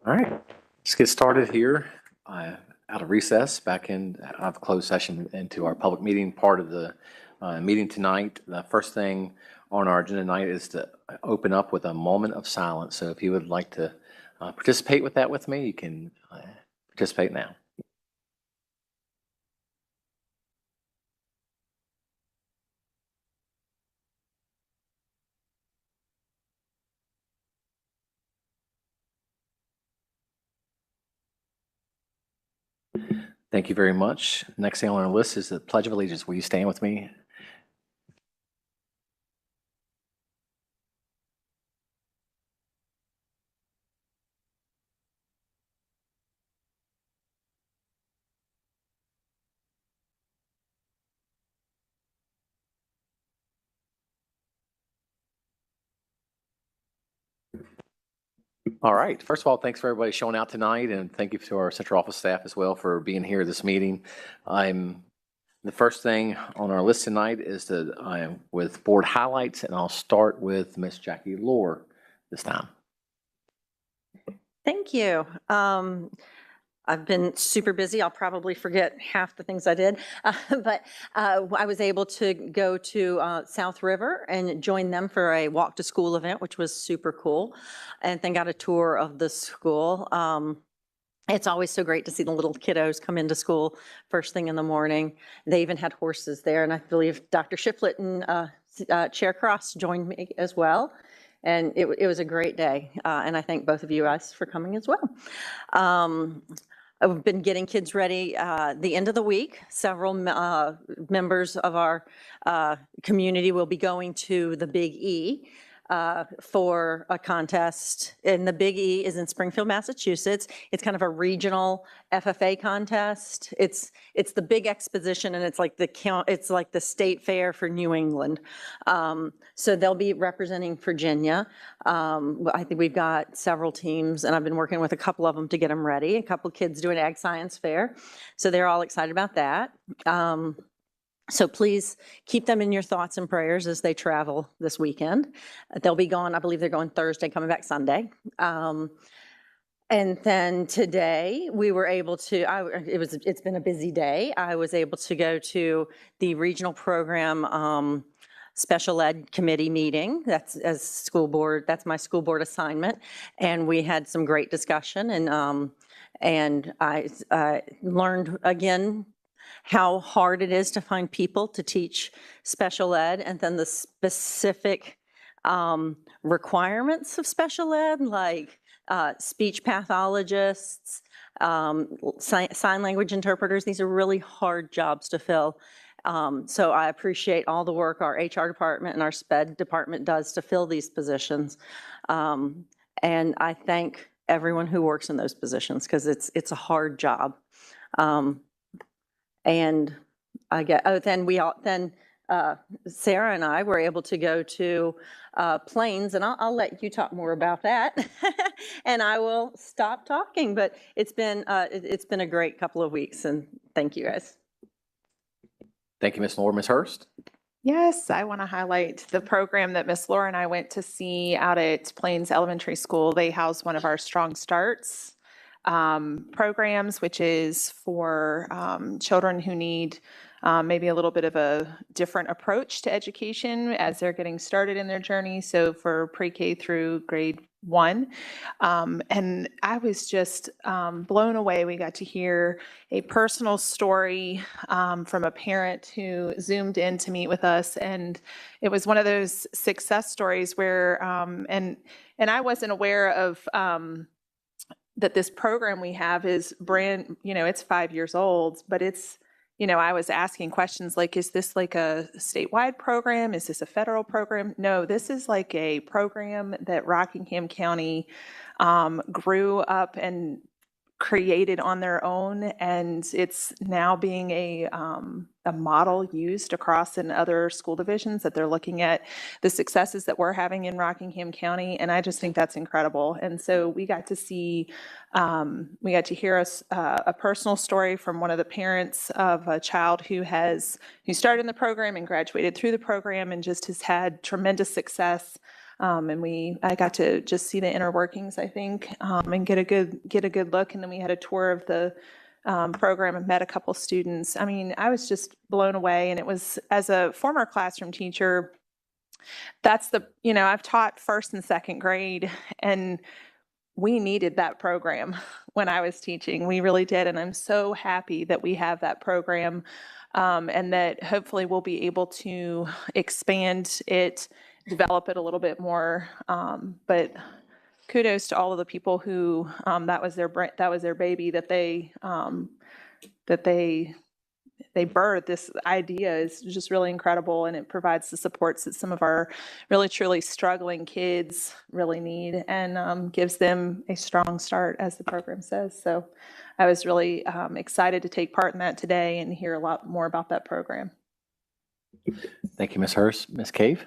All right, let's get started here. Out of recess, back in out of closed session into our public meeting part of the meeting tonight. The first thing on our agenda tonight is to open up with a moment of silence. So if you would like to participate with that with me, you can participate now. Thank you very much. Next thing on our list is the Pledge of Allegiance. Will you stand with me? All right. First of all, thanks for everybody showing out tonight, and thank you to our central office staff as well for being here at this meeting. The first thing on our list tonight is with board highlights, and I'll start with Miss Jackie Lohr this time. Thank you. I've been super busy. I'll probably forget half the things I did, but I was able to go to South River and join them for a walk to school event, which was super cool, and then got a tour of the school. It's always so great to see the little kiddos come into school first thing in the morning. They even had horses there, and I believe Dr. Shiflett and Chair Cross joined me as well. And it was a great day, and I thank both of you guys for coming as well. I've been getting kids ready the end of the week. Several members of our community will be going to the Big E for a contest, and the Big E is in Springfield, Massachusetts. It's kind of a regional FFA contest. It's the big exposition, and it's like the state fair for New England. So they'll be representing Virginia. I think we've got several teams, and I've been working with a couple of them to get them ready. A couple of kids doing ag science fair, so they're all excited about that. So please keep them in your thoughts and prayers as they travel this weekend. They'll be gone, I believe they're going Thursday, coming back Sunday. And then today we were able to, it's been a busy day. I was able to go to the regional program special ed committee meeting. That's my school board assignment. And we had some great discussion, and I learned again how hard it is to find people to teach special ed, and then the specific requirements of special ed, like speech pathologists, sign language interpreters. These are really hard jobs to fill. So I appreciate all the work our HR department and our SPED department does to fill these positions. And I thank everyone who works in those positions, because it's a hard job. And I get, then Sarah and I were able to go to Plains, and I'll let you talk more about that, and I will stop talking. But it's been a great couple of weeks, and thank you guys. Thank you, Ms. Lohr. Ms. Hurst? Yes, I want to highlight the program that Ms. Laura and I went to see out at Plains Elementary School. They house one of our Strong Starts programs, which is for children who need maybe a little bit of a different approach to education as they're getting started in their journey. So for pre-K through grade 1. And I was just blown away. We got to hear a personal story from a parent who Zoomed in to meet with us. And it was one of those success stories where, and I wasn't aware of that this program we have is brand, it's 5 years old, but it's, I was asking questions like, is this like a statewide program? Is this a federal program? No, this is like a program that Rockingham County grew up and created on their own, and it's now being a model used across in other school divisions, that they're looking at the successes that we're having in Rockingham County, and I just think that's incredible. And so we got to hear a personal story from one of the parents of a child who started in the program and graduated through the program and just has had tremendous success And I got to just see the inner workings, I think, and get a good look. And then we had a tour of the program and met a couple students. I mean, I was just blown away. And it was, as a former classroom teacher, I've taught first and second grade, and we needed that program when I was teaching. We really did. And I'm so happy that we have that program, and that hopefully we'll be able to expand it, develop it a little bit more. But kudos to all of the people who that was their baby, that they birthed. This idea is just really incredible, and it provides the supports that some of our really truly struggling kids really need, and gives them a strong start, as the program says. So I was really excited to take part in that today and hear a lot more about that program. Thank you, Ms. Hurst. Ms. Cave?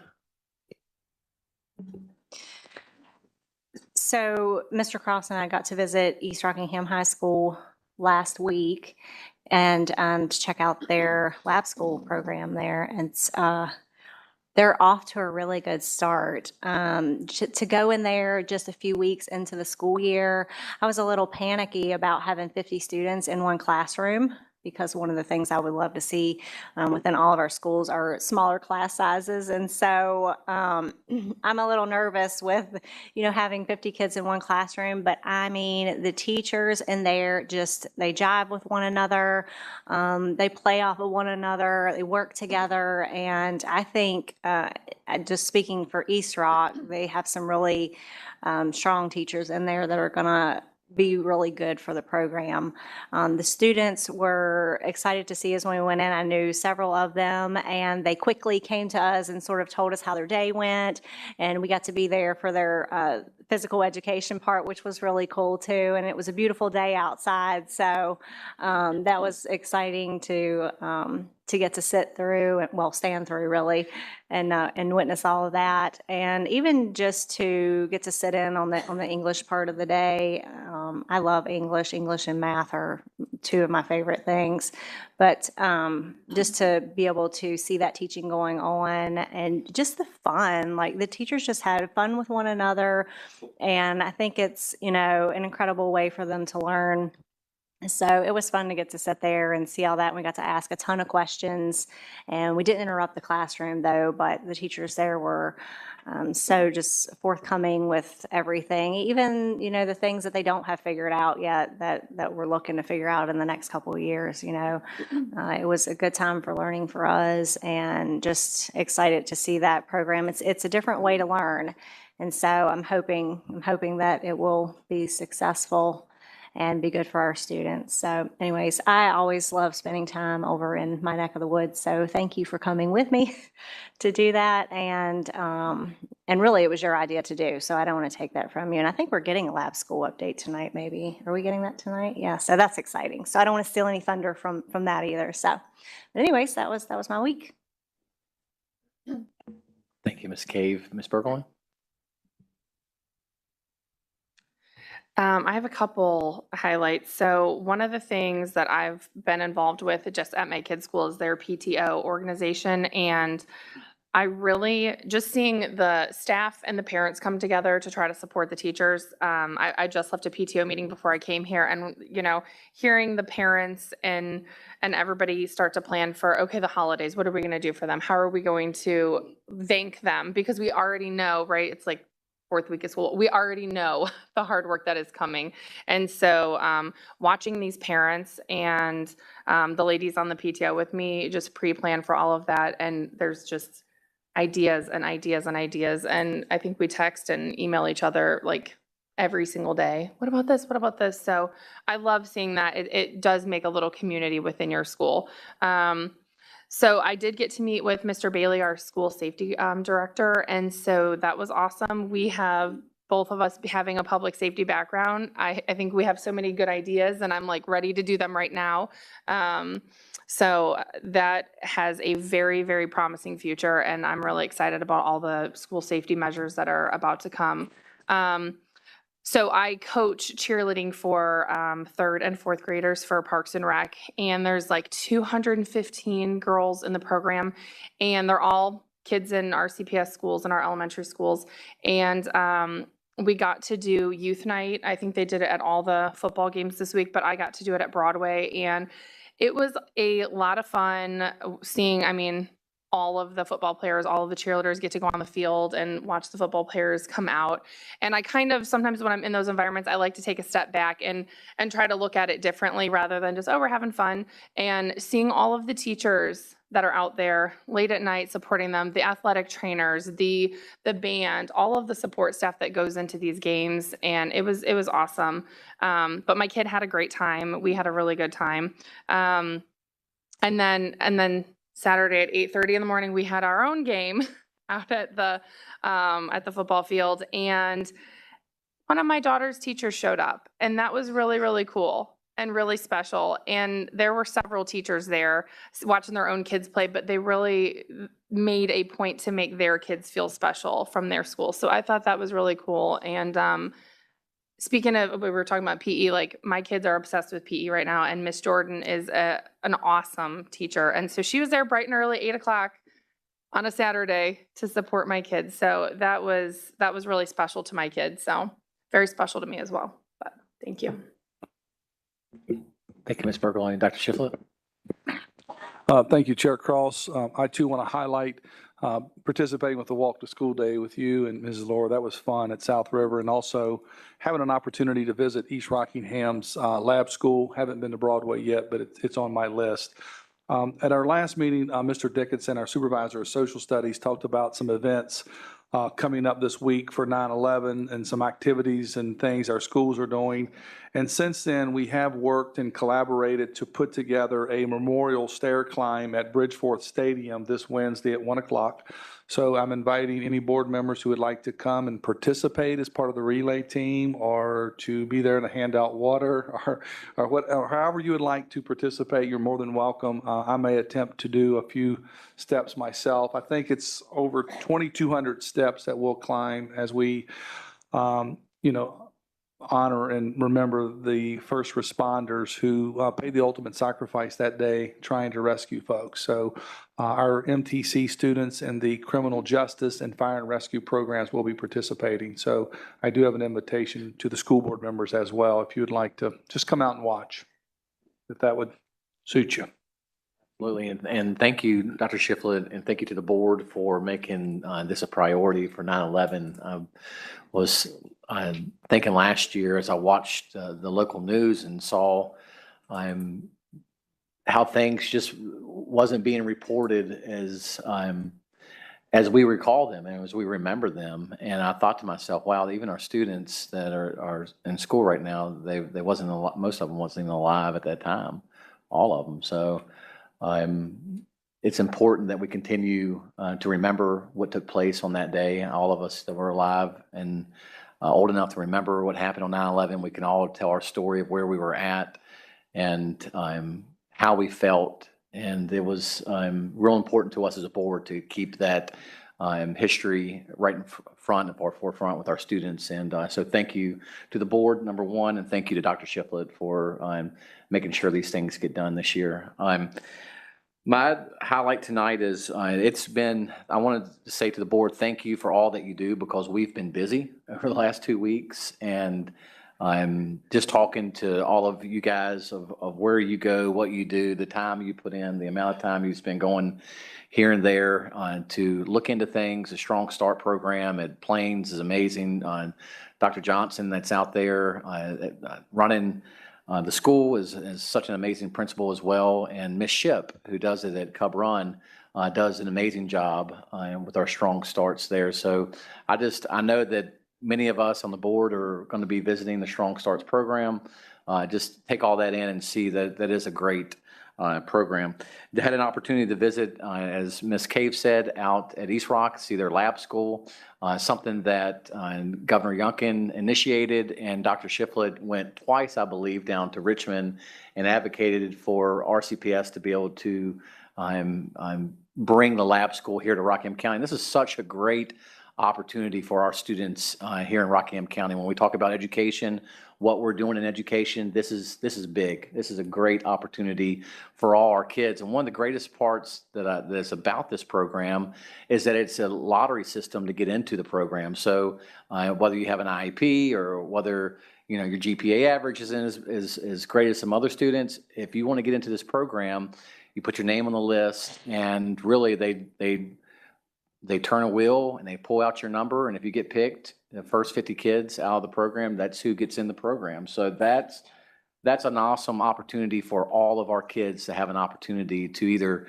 So Mr. Cross and I got to visit East Rockingham High School last week and to check out their lab school program there. And they're off to a really good start. To go in there just a few weeks into the school year, I was a little panicky about having 50 students in one classroom, because one of the things I would love to see within all of our schools are smaller class sizes. And so I'm a little nervous with, having 50 kids in one classroom. But I mean, the teachers in there they jive with one another. They play off of one another. They work together. And I think, just speaking for East Rock, they have some really strong teachers in there that are going to be really good for the program. The students were excited to see us when we went in. I knew several of them, and they quickly came to us and sort of told us how their day went, and we got to be there for their physical education part, which was really cool too. And it was a beautiful day outside, so that was exciting to get to sit through, stand through really, and witness all of that, and even just to get to sit in on the English part of the day. I love English. English and math are two of my favorite things, but just to be able to see that teaching going on, and just the fun, like the teachers just had fun with one another, and I think it's an incredible way for them to learn. So it was fun to get to sit there and see all that. And we got to ask a ton of questions, and we didn't interrupt the classroom though, but the teachers there were so just forthcoming with everything, even, the things that they don't have figured out yet that we're looking to figure out in the next couple of years. It was a good time for learning for us, and just excited to see that program. It's a different way to learn. And so I'm hoping that it will be successful and be good for our students. So anyways, I always love spending time over in my neck of the woods. So thank you for coming with me to do that. And really it was your idea to do, so I don't want to take that from you. And I think we're getting a lab school update tonight, maybe. Are we getting that tonight? Yeah, so that's exciting. So I don't want to steal any thunder from that either. So, but anyways, that was my week. Thank you, Ms. Cave. Ms. Bergelin? I have a couple highlights. So one of the things that I've been involved with just at my kids' school is their PTO organization. And I really, just seeing the staff and the parents come together to try to support the teachers. I just left a PTO meeting before I came here, and, hearing the parents and everybody start to plan for, okay, the holidays, what are we going to do for them? How are we going to thank them? Because we already know, right? It's like fourth week of school. We already know the hard work that is coming. And so watching these parents and the ladies on the PTO with me just pre-plan for all of that. And there's just ideas and ideas and ideas. And I think we text and email each other like every single day. What about this? What about this? So I love seeing that. It does make a little community within your school. So I did get to meet with Mr. Bailey, our school safety director, and so that was awesome. We have both of us having a public safety background. I think we have so many good ideas, and I'm like ready to do them right now. So that has a very, very promising future, and I'm really excited about all the school safety measures that are about to come. So I coach cheerleading for third and fourth graders for Parks and Rec, and there's like 215 girls in the program, and they're all kids in RCPS schools and our elementary schools. And we got to do youth night. I think they did it at all the football games this week, but I got to do it at Broadway. And it was a lot of fun seeing, I mean, all of the football players, all of the cheerleaders get to go on the field and watch the football players come out. And I kind of, sometimes when I'm in those environments, I like to take a step back and try to look at it differently rather than just, oh, we're having fun. And seeing all of the teachers that are out there late at night supporting them, the athletic trainers, the band, all of the support staff that goes into these games. And it was awesome. But my kid had a great time. We had a really good time. And then Saturday at 8:30 in the morning, we had our own game out at the football field, and one of my daughter's teachers showed up, and that was really, really cool and really special. And there were several teachers there watching their own kids play, but they really made a point to make their kids feel special from their school. So I thought that was really cool. And speaking of, we were talking about PE, like my kids are obsessed with PE right now, and Miss Jordan is an awesome teacher. And so she was there bright and early, 8 o'clock on a Saturday to support my kids. So that was really special to my kids. So very special to me as well. But thank you. Thank you, Ms. Bergel. Dr. Shiflett? Thank you, Chair Cross. I too want to highlight participating with the Walk to School Day with you and Mrs. Laura. That was fun at South River, and also having an opportunity to visit East Rockingham's lab school. Haven't been to Broadway yet, but it's on my list. At our last meeting, Mr. Dickinson, our supervisor of social studies, talked about some events coming up this week for 9/11 and some activities and things our schools are doing. And since then, we have worked and collaborated to put together a memorial stair climb at Bridgeforth Stadium this Wednesday at 1 o'clock. So I'm inviting any board members who would like to come and participate as part of the relay team, or to be there to hand out water, or however you would like to participate. You're more than welcome. I may attempt to do a few steps myself. I think it's over 2,200 steps that we'll climb as we, honor and remember the first responders who paid the ultimate sacrifice that day trying to rescue folks. So our MTC students and the criminal justice and fire and rescue programs will be participating. So I do have an invitation to the school board members as well, if you would like to just come out and watch, if that would suit you. Absolutely, and thank you, Dr. Shiflett, and thank you to the board for making this a priority for 9/11. I was thinking last year as I watched the local news and saw how things just wasn't being reported as we recall them and as we remember them. And I thought to myself, wow, even our students that are in school right now, they wasn't most of them wasn't even alive at that time, all of them. So it's important that we continue to remember what took place on that day. All of us that were alive and old enough to remember what happened on 9/11, we can all tell our story of where we were at and how we felt. And it was real important to us as a board to keep that history right in front of our forefront with our students. And so thank you to the board, number one, and thank you to Dr. Shiflett for making sure these things get done this year. My highlight tonight is I wanted to say to the board, thank you for all that you do, because we've been busy over the last 2 weeks. And I'm just talking to all of you guys of where you go, what you do, the time you put in, the amount of time you spend going here and there to look into things. The Strong Start program at Plains is amazing. Dr. Johnson that's out there running the school is such an amazing principal as well. And Miss Ship, who does it at Cub Run, does an amazing job with our Strong Starts there. So I know that many of us on the board are going to be visiting the Strong Starts program. Just take all that in and see that that is a great program. I had an opportunity to visit, as Ms. Cave said, out at East Rock, see their lab school, something that Governor Youngkin initiated, and Dr. Shiflett went twice, I believe, down to Richmond and advocated for RCPS to be able to bring the lab school here to Rockingham County. This is such a great opportunity for our students here in Rockingham County. When we talk about education, what we're doing in education, this is big. This is a great opportunity for all our kids. And one of the greatest parts that's about this program is that it's a lottery system to get into the program. So whether you have an IEP or whether your GPA average isn't as great as some other students, if you want to get into this program, you put your name on the list, and really they turn a wheel and they pull out your number, and if you get picked, the first 50 kids out of the program, that's who gets in the program. So that's an awesome opportunity for all of our kids to have an opportunity to either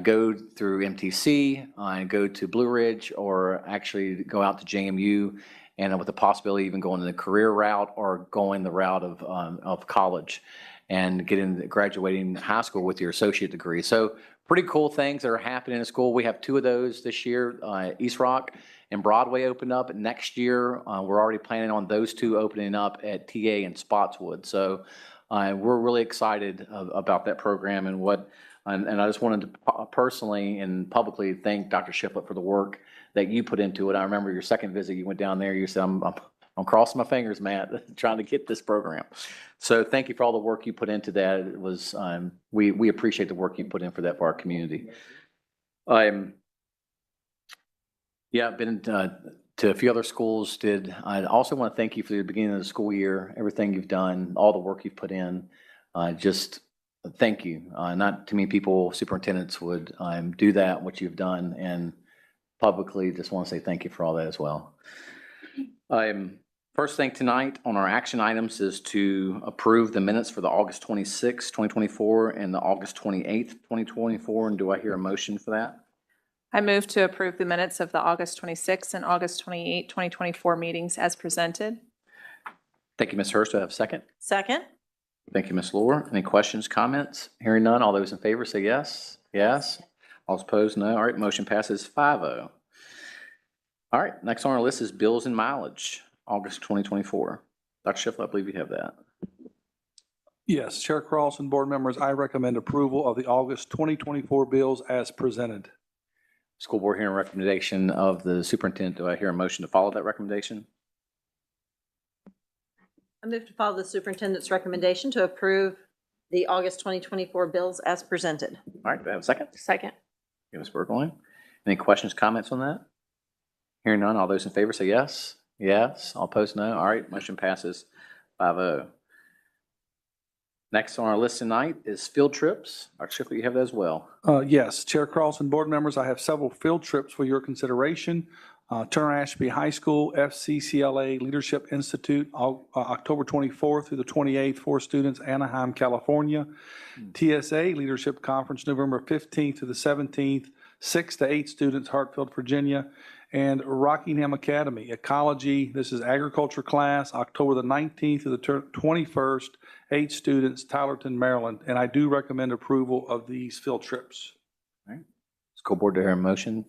go through MTC and go to Blue Ridge, or actually go out to JMU, and with the possibility of even going the career route or going the route of college and graduating high school with your associate degree. So pretty cool things that are happening in school. We have 2 of those this year. East Rock and Broadway opened up. Next year, we're already planning on those 2 opening up at TA and Spotswood. So we're really excited about that program and I just wanted to personally and publicly thank Dr. Shiflett for the work that you put into it. I remember your second visit, you went down there, you said, I'm crossing my fingers, Matt, trying to get this program. So thank you for all the work you put into that. It was, we appreciate the work you put in for that for our community. Yeah, I've been to a few other schools. I also want to thank you for the beginning of the school year, everything you've done, all the work you've put in. Just thank you. Not too many people, superintendents, would do that, what you've done, and publicly just want to say thank you for all that as well. First thing tonight on our action items is to approve the minutes for the August 26, 2024 and the August 28th, 2024. And do I hear a motion for that? I move to approve the minutes of the August 26 and August 28, 2024 meetings as presented. Thank you, Ms. Hurst. Do I have a second? Second? Thank you, Ms. Lohr. Any questions, comments? Hearing none. All those in favor say yes. Yes. All opposed, no. All right, motion passes 5-0. All right, next on our list is bills and mileage, August 2024. Dr. Shiflett, I believe you have that. Yes, Chair Cross and board members, I recommend approval of the August 2024 bills as presented. School board hearing recommendation of the superintendent. Do I hear a motion to follow that recommendation? I move to follow the superintendent's recommendation to approve the August 2024 bills as presented. All right, do I have a second? Second. Give Ms. Burgoyne. Any questions, comments on that? Hearing none, all those in favor say yes. Yes. All opposed, no. All right, motion passes 5-0. Next on our list tonight is field trips. Dr. Shiflett, you have that as well. Yes, Chair Cross and board members, I have several field trips for your consideration. Turner Ashby High School, FCCLA Leadership Institute, October 24th through the 28th for students, Anaheim, California. TSA Leadership Conference, November 15th to the 17th, 6 to 8 students, Hartfield, Virginia. And Rockingham Academy, Ecology, this is agriculture class, October the 19th to the 21st, 8 students, Tylerton, Maryland. And I do recommend approval of these field trips. All right. School board, to hear a motion.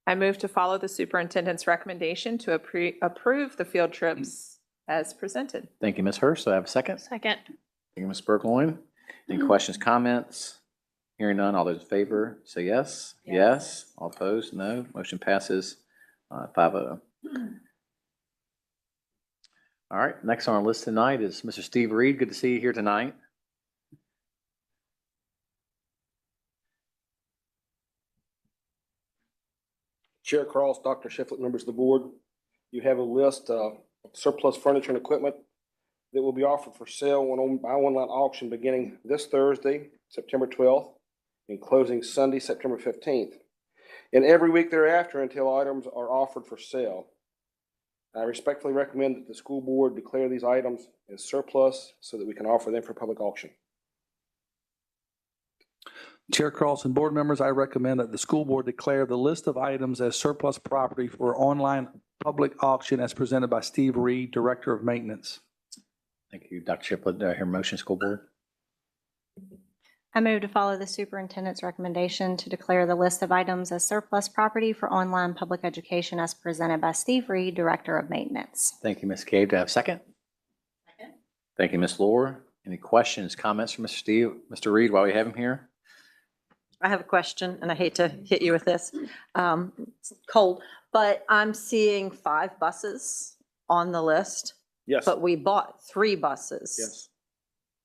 I move to follow the superintendent's recommendation to approve the field trips as presented. Thank you, Ms. Hurst. Do I have a second? Second. Thank you, Ms. Burgoyne. Any questions, comments? Hearing none, all those in favor say yes. Yes. All opposed, no. Motion passes 5-0. All right, next on our list tonight is Mr. Steve Reed. Good to see you here tonight. Chair Cross, Dr. Shiflett, members of the board, you have a list of surplus furniture and equipment that will be offered for sale by online auction beginning this Thursday, September 12th, and closing Sunday, September 15th, and every week thereafter until items are offered for sale. I respectfully recommend that the school board declare these items as surplus so that we can offer them for public auction. Chair Cross and board members, I recommend that the school board declare the list of items as surplus property for online public auction as presented by Steve Reed, Director of Maintenance. Thank you, Dr. Shiflett. Do I hear a motion, school board? I move to follow the superintendent's recommendation to declare the list of items as surplus property for online public education as presented by Steve Reed, Director of Maintenance. Thank you, Ms. Cave. Do I have a second? Second. Thank you, Ms. Lohr. Any questions, comments from Mr. Reed while we have him here? I have a question, and I hate to hit you with this. It's cold, but I'm seeing 5 buses on the list, Yes, but we bought 3 buses. yes,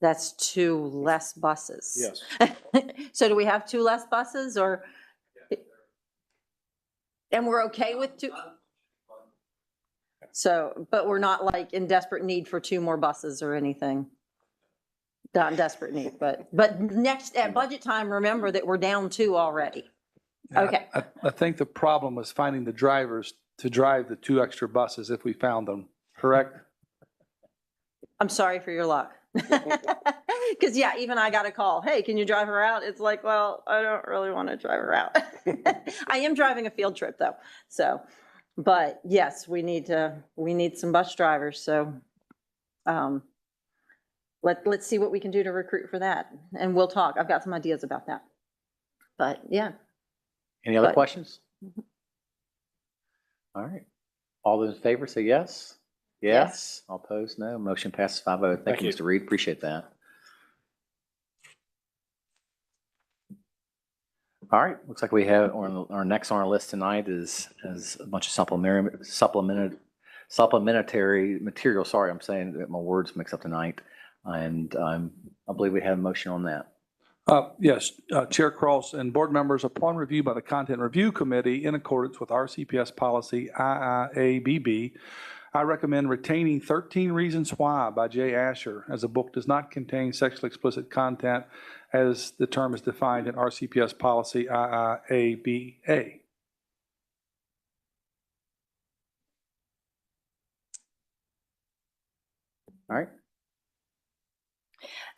That's 2 less buses. yes. So do we have 2 less buses, or? And we're okay with 2? So, but we're not like in desperate need for 2 more buses or anything? Not in desperate need, but next, at budget time, remember that we're down 2 already. Yeah, Okay. I think the problem was finding the drivers to drive the 2 extra buses if we found them, correct? I'm sorry for your luck. Because, yeah, even I got a call. Hey, can you drive her out? It's like, well, I don't really want to drive her out. I am driving a field trip, though. So, but yes, we need some bus drivers. So let's see what we can do to recruit for that. And we'll talk. I've got some ideas about that. But yeah. Any other But- questions? All right. All those in favor say yes? Yes. All opposed, no. Motion passes 5-0. Thank you, you. Mr. Reed. Appreciate that. All right. Looks like we have, our next on our list tonight is a bunch of supplementary material. Sorry, I'm saying that my words mix up tonight. And I believe we have a motion on that. Yes, Chair Cross and board members, upon review by the Content Review Committee in accordance with RCPS policy IIABB, I recommend retaining 13 Reasons Why by Jay Asher, as the book does not contain sexually explicit content as the term is defined in RCPS policy IIABA. All right.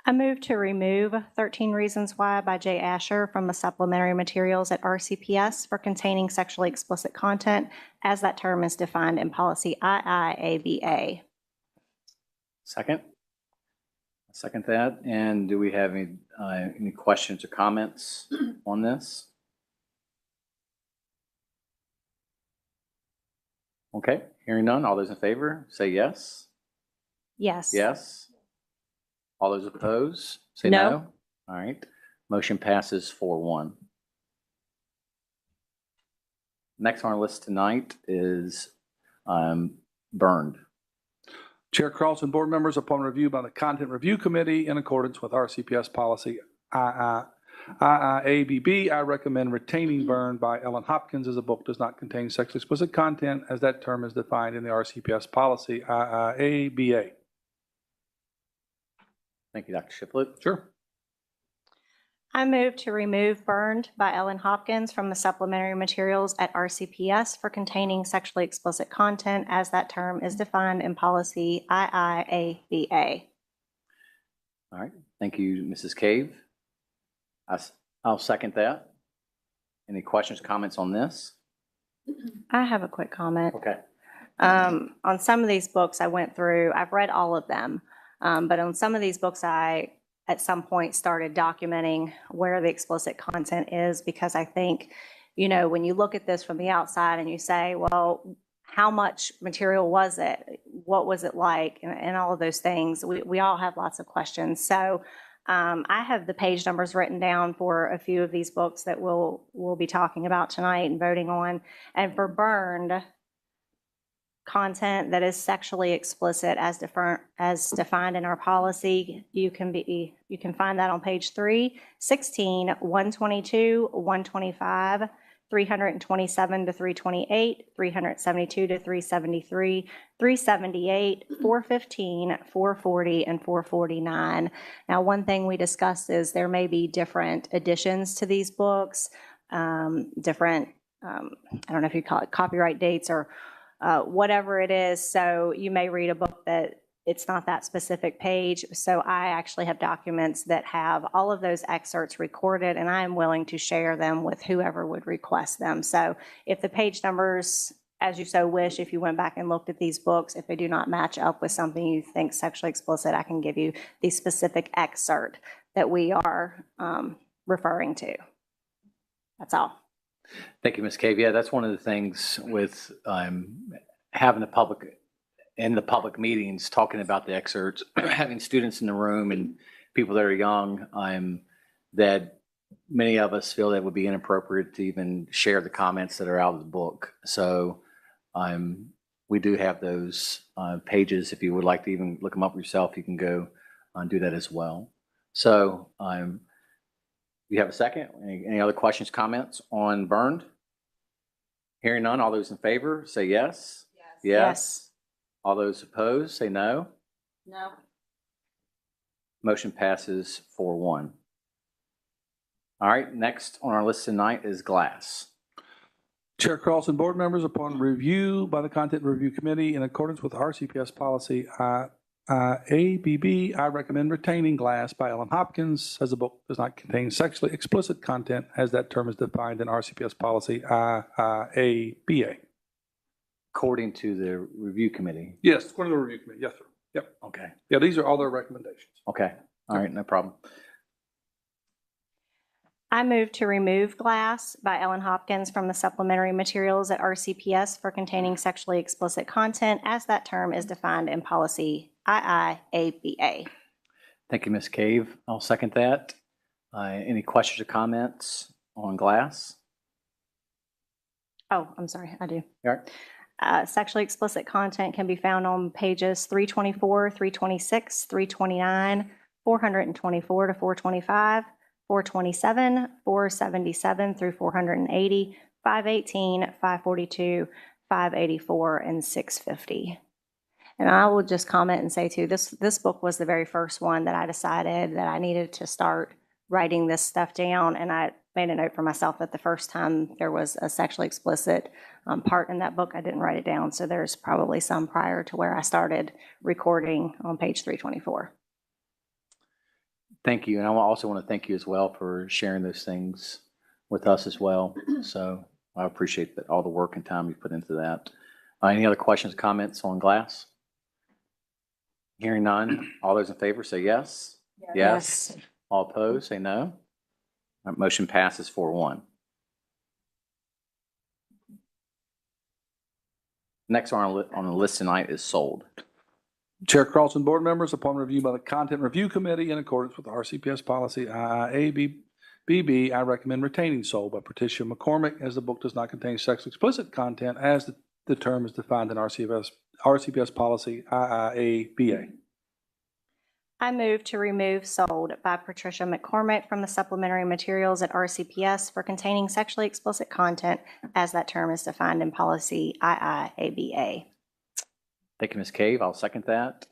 I move to remove 13 Reasons Why by Jay Asher from the supplementary materials at RCPS for containing sexually explicit content as that term is defined in policy IIABA. Second? I second that. And do we have any questions or comments on this? Okay, hearing none. All those in favor say yes. Yes. Yes. All those opposed say No. no. All right. Motion passes 4-1. Next on our list tonight is burned. Chair Cross and board members, upon review by the Content Review Committee in accordance with RCPS policy IIABB, I recommend retaining Burned by Ellen Hopkins as a book does not contain sexually explicit content as that term is defined in the RCPS policy IIABA. Thank you, Dr. Shiplett. Sure. I move to remove Burned by Ellen Hopkins from the supplementary materials at RCPS for containing sexually explicit content as that term is defined in policy IIABA. All right. Thank you, Mrs. Cave. I'll second that. Any questions, comments on this? I have a quick comment. Okay. On some of these books I went through, I've read all of them, but on some of these books I, at some point, started documenting where the explicit content is, because I think, you know, when you look at this from the outside and you say, well, how much material was it? What was it like? And all of those things, we all have lots of questions. So I have the page numbers written down for a few of these books that we'll be talking about tonight and voting on. And for Burned, content that is sexually explicit as defined in our policy, you can find that on page 3, 16, 122, 125, 327 to 328, 372 to 373, 378, 415, 440, and 449. Now, one thing we discussed is there may be different additions to these books, different, I don't know if you call it copyright dates or whatever it is. So you may read a book that it's not that specific page. So I actually have documents that have all of those excerpts recorded, and I am willing to share them with whoever would request them. So if the page numbers, as you so wish, if you went back and looked at these books, if they do not match up with something you think sexually explicit, I can give you the specific excerpt that we are referring to. That's all. Thank you, Ms. Cave. Yeah, that's one of the things with having the public in the public meetings, talking about the excerpts, having students in the room and people that are young, that many of us feel that it would be inappropriate to even share the comments that are out of the book. So we do have those pages. If you would like to even look them up yourself, you can go and do that as well. So you have a second? Any other questions, comments on Burned? Hearing none, all those in favor say yes. Yes. All those opposed say no. No. Motion passes 4-1. All right, next on our list tonight is Glass. Chair Cross and board members, upon review by the Content Review Committee in accordance with RCPS policy ABB, I recommend retaining Glass by Ellen Hopkins, as the book does not contain sexually explicit content as that term is defined in RCPS policy ABA. According to the review committee. Yes, according to the review committee. Yes, sir. Yep. Okay. Yeah, these are all their recommendations. Okay. All right, no problem. I move to remove Glass by Ellen Hopkins from the supplementary materials at RCPS for containing sexually explicit content as that term is defined in policy IIABA. Thank you, Ms. Cave. I'll second that. Any questions or comments on Glass? Oh, I'm sorry, I do. All right. Sexually explicit content can be found on pages 324, 326, 329, 424 to 425, 427, 477 through 480, 518, 542, 584, and 650. And I will just comment and say too, this book was the very first one that I decided that I needed to start writing this stuff down. And I made a note for myself that the first time there was a sexually explicit part in that book, I didn't write it down. So there's probably some prior to where I started recording on page 324. Thank you. And I also want to thank you as well for sharing those things with us as well. So I appreciate that, all the work and time you put into that. Any other questions, comments on Glass? Hearing none, all those in favor say yes. Yes. All opposed say no. Our motion passes 4-1. Next on the list tonight is Sold. Chair Cross and board members, upon review by the Content Review Committee in accordance with RCPS policy IIABB, I recommend retaining Sold by Patricia McCormick, as the book does not contain sexually explicit content as the term is defined in RCPS policy IIABA. I move to remove Sold by Patricia McCormick from the supplementary materials at RCPS for containing sexually explicit content as that term is defined in policy IIABA. Thank you, Ms. Cave. I'll second that.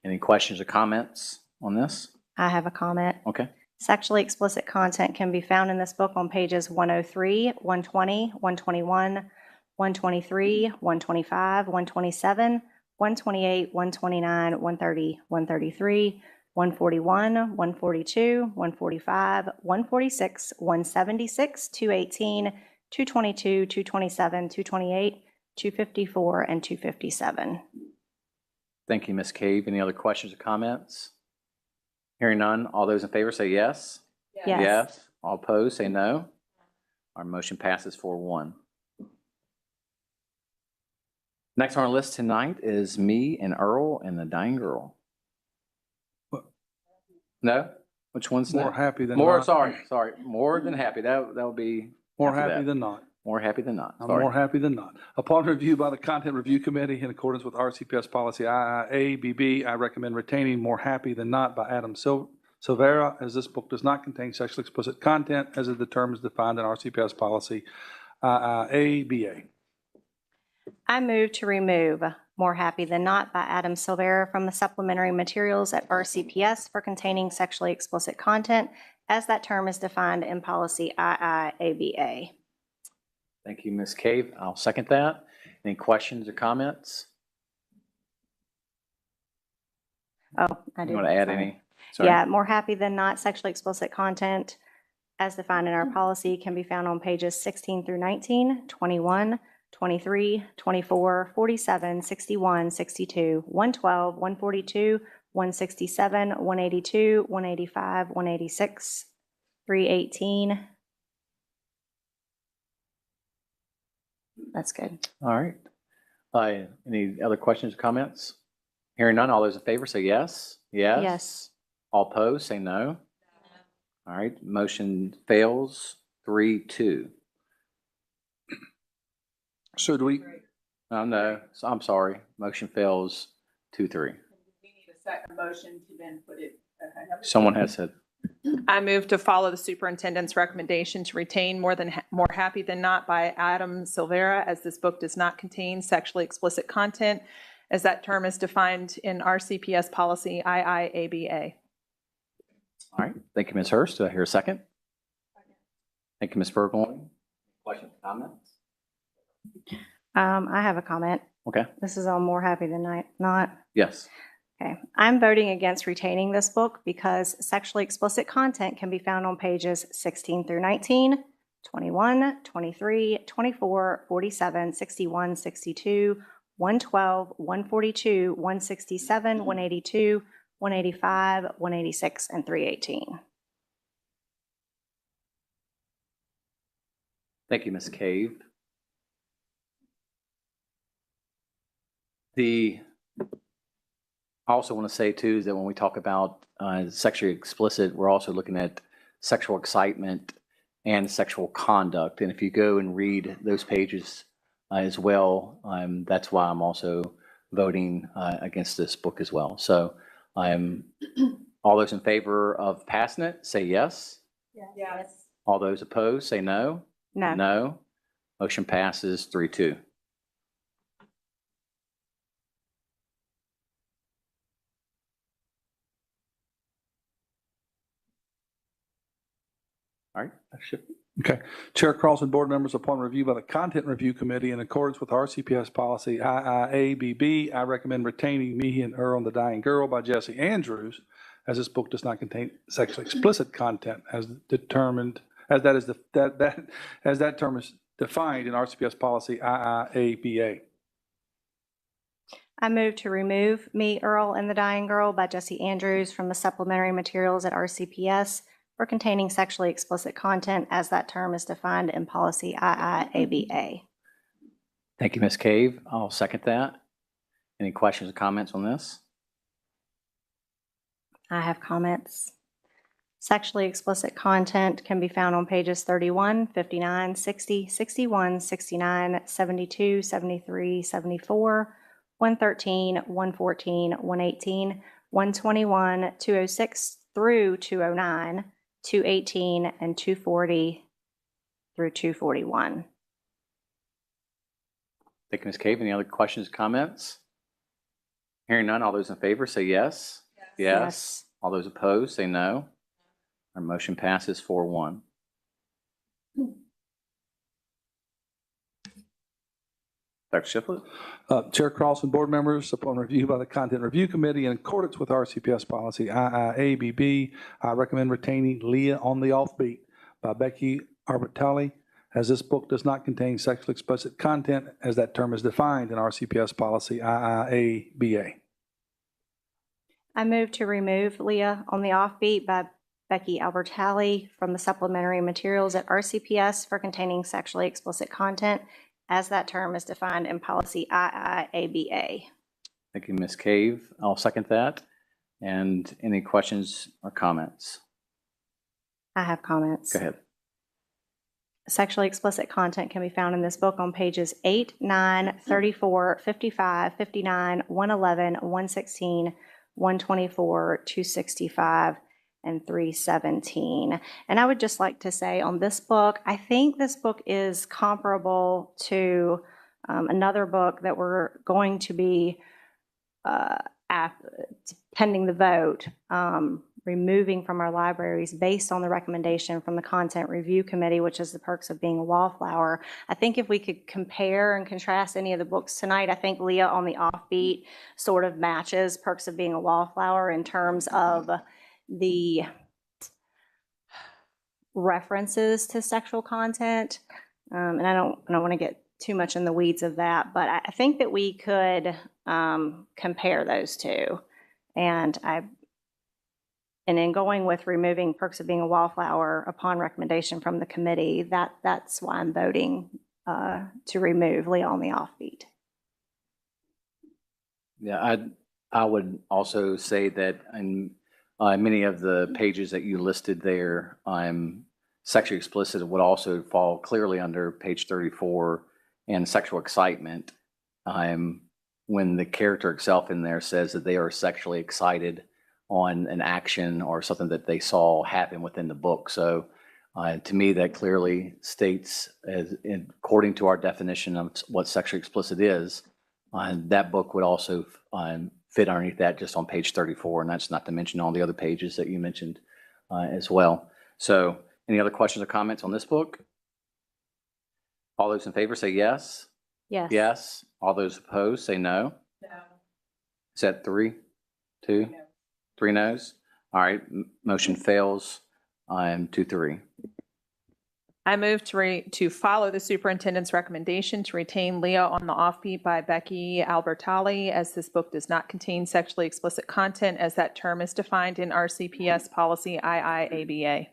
Any questions or comments on this? I have a comment. Okay. Sexually explicit content can be found in this book on pages 103, 120, 121, 123, 125, 127, 128, 129, 130, 133, 141, 142, 145, 146, 176, 218, 222, 227, 228, 254, and 257. Thank you, Ms. Cave. Any other questions or comments? Hearing none, all those in favor say yes. Yes. All opposed say no. Our motion passes 4-1. Next on our list tonight is Me and Earl and the Dying Girl. What? No? Which one's More that? happy than More, not. sorry. More than happy. That would be More after happy that. than not. More happy than not. I'm Sorry. more happy than not. Upon review by the Content Review Committee in accordance with RCPS policy IIABB, I recommend retaining More Happy Than Not by Adam Silvera, as this book does not contain sexually explicit content as the term is defined in RCPS policy IIABA. I move to remove More Happy Than Not by Adam Silvera from the supplementary materials at RCPS for containing sexually explicit content as that term is defined in policy IIABA. Thank you, Ms. Cave. I'll second that. Any questions or comments? Oh, I do. You want to add Sorry. any? Sorry. Yeah, More Happy Than Not sexually explicit content as defined in our policy can be found on pages 16 through 19, 21, 23, 24, 47, 61, 62, 112, 142, 167, 182, 185, 186, 318. That's good. All right. Any other questions or comments? Hearing none, all those in favor say yes. Yes. All opposed say no. All right, motion fails 3-2. So do we, No, so I'm sorry. Motion fails 2-3. We need a second motion to then put it. Someone has said, I move to follow the superintendent's recommendation to retain More Happy Than Not by Adam Silvera, as this book does not contain sexually explicit content, as that term is defined in RCPS policy IIABA. all right, thank you, Ms. Hurst. Do I hear a second? Thank you, Ms. Burgoyne. Questions, comments? I have a comment. Okay, This is on More Happy Than Not. yes. Okay. I'm voting against retaining this book because sexually explicit content can be found on pages 16 through 19, 21, 23, 24, 47, 61, 62, 112, 142, 167, 182, 185, 186, and 318. Thank you, Ms. Cave. I also want to say too, is that when we talk about sexually explicit, we're also looking at sexual excitement and sexual conduct. And if you go and read those pages as well, that's why I'm also voting against this book as well. So all those in favor of passing it, say yes. Yes. All those opposed, say no. No. No. Motion passes 3-2. All right, that should be. okay. Chair Cross and board members, upon review by the Content Review Committee in accordance with RCPS policy IIABB, I recommend retaining Me and Earl and the Dying Girl by Jesse Andrews, as this book does not contain sexually explicit content as determined, as that term is defined in RCPS policy IIABA. I move to remove Me, Earl, and the Dying Girl by Jesse Andrews from the supplementary materials at RCPS for containing sexually explicit content as that term is defined in policy IIABA. Thank you, Ms. Cave. I'll second that. Any questions or comments on this? I have comments. Sexually explicit content can be found on pages 31, 59, 60, 61, 69, 72, 73, 74, 113, 114, 118, 121, 206 through 209, 218, and 240 through 241. Thank you, Ms. Cave. Any other questions, comments? Hearing none, all those in favor say yes. Yes. All those opposed say no. Our motion passes 4-1. Dr. Shiflett? Chair Cross and board members, upon review by the Content Review Committee in accordance with RCPS policy IIABB, I recommend retaining Leah on the Offbeat by Becky Arbatali, as this book does not contain sexually explicit content as that term is defined in RCPS policy IIABA. I move to remove Leah on the Offbeat by Becky Albertalli from the supplementary materials at RCPS for containing sexually explicit content as that term is defined in policy IIABA. Thank you, Ms. Cave. I'll second that. And any questions or comments? I have comments. Go ahead. Sexually explicit content can be found in this book on pages 8, 9, 34, 55, 59, 111, 116, 124, 265, and 317. And I would just like to say on this book, I think this book is comparable to another book that we're going to be, pending the vote, removing from our libraries based on the recommendation from the Content Review Committee, which is The Perks of Being a Wallflower. I think if we could compare and contrast any of the books tonight, I think Leah on the Offbeat sort of matches Perks of Being a Wallflower in terms of the references to sexual content. And I don't want to get too much in the weeds of that, but I think that we could compare those two. And in going with removing Perks of Being a Wallflower upon recommendation from the committee, that's why I'm voting to remove Leah on the Offbeat. Yeah, I would also say that Many of the pages that you listed there, sexually explicit would also fall clearly under page 34, and sexual excitement. When the character itself in there says that they are sexually excited on an action or something that they saw happen within the book. So to me, that clearly states, according to our definition of what sexually explicit is, that book would also fit underneath that just on page 34, and that's not to mention all the other pages that you mentioned as well. So any other questions or comments on this book? All those in favor say yes. Yes. Yes. All those opposed say no. No. Is that 3, 2, 3 no's? All right, motion fails. 2-3. I move to follow the superintendent's recommendation to retain Leah on the Offbeat by Becky Albertalli, as this book does not contain sexually explicit content, as that term is defined in RCPS policy IIABA.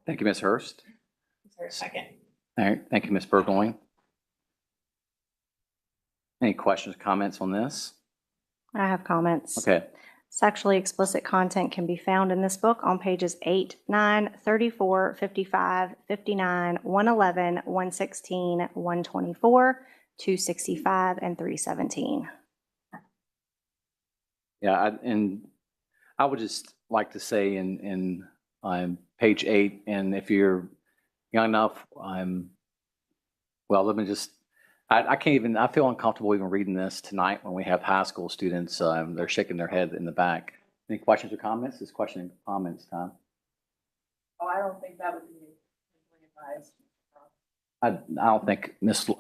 Thank you, Ms. Hurst. Is there a second? All right, thank you, Ms. Burgoyne. Any questions, comments on this? I have comments. Okay. Sexually explicit content can be found in this book on pages 8, 9, 34, 55, 59, 111, 116, 124, 265, and 317. Yeah, and I would just like to say in page 8, and if you're young enough, well, let me just, I can't even, I feel uncomfortable even reading this tonight when we have high school students. They're shaking their head in the back. Any questions or comments? It's question and comments time. Oh, I don't think that would be advised. I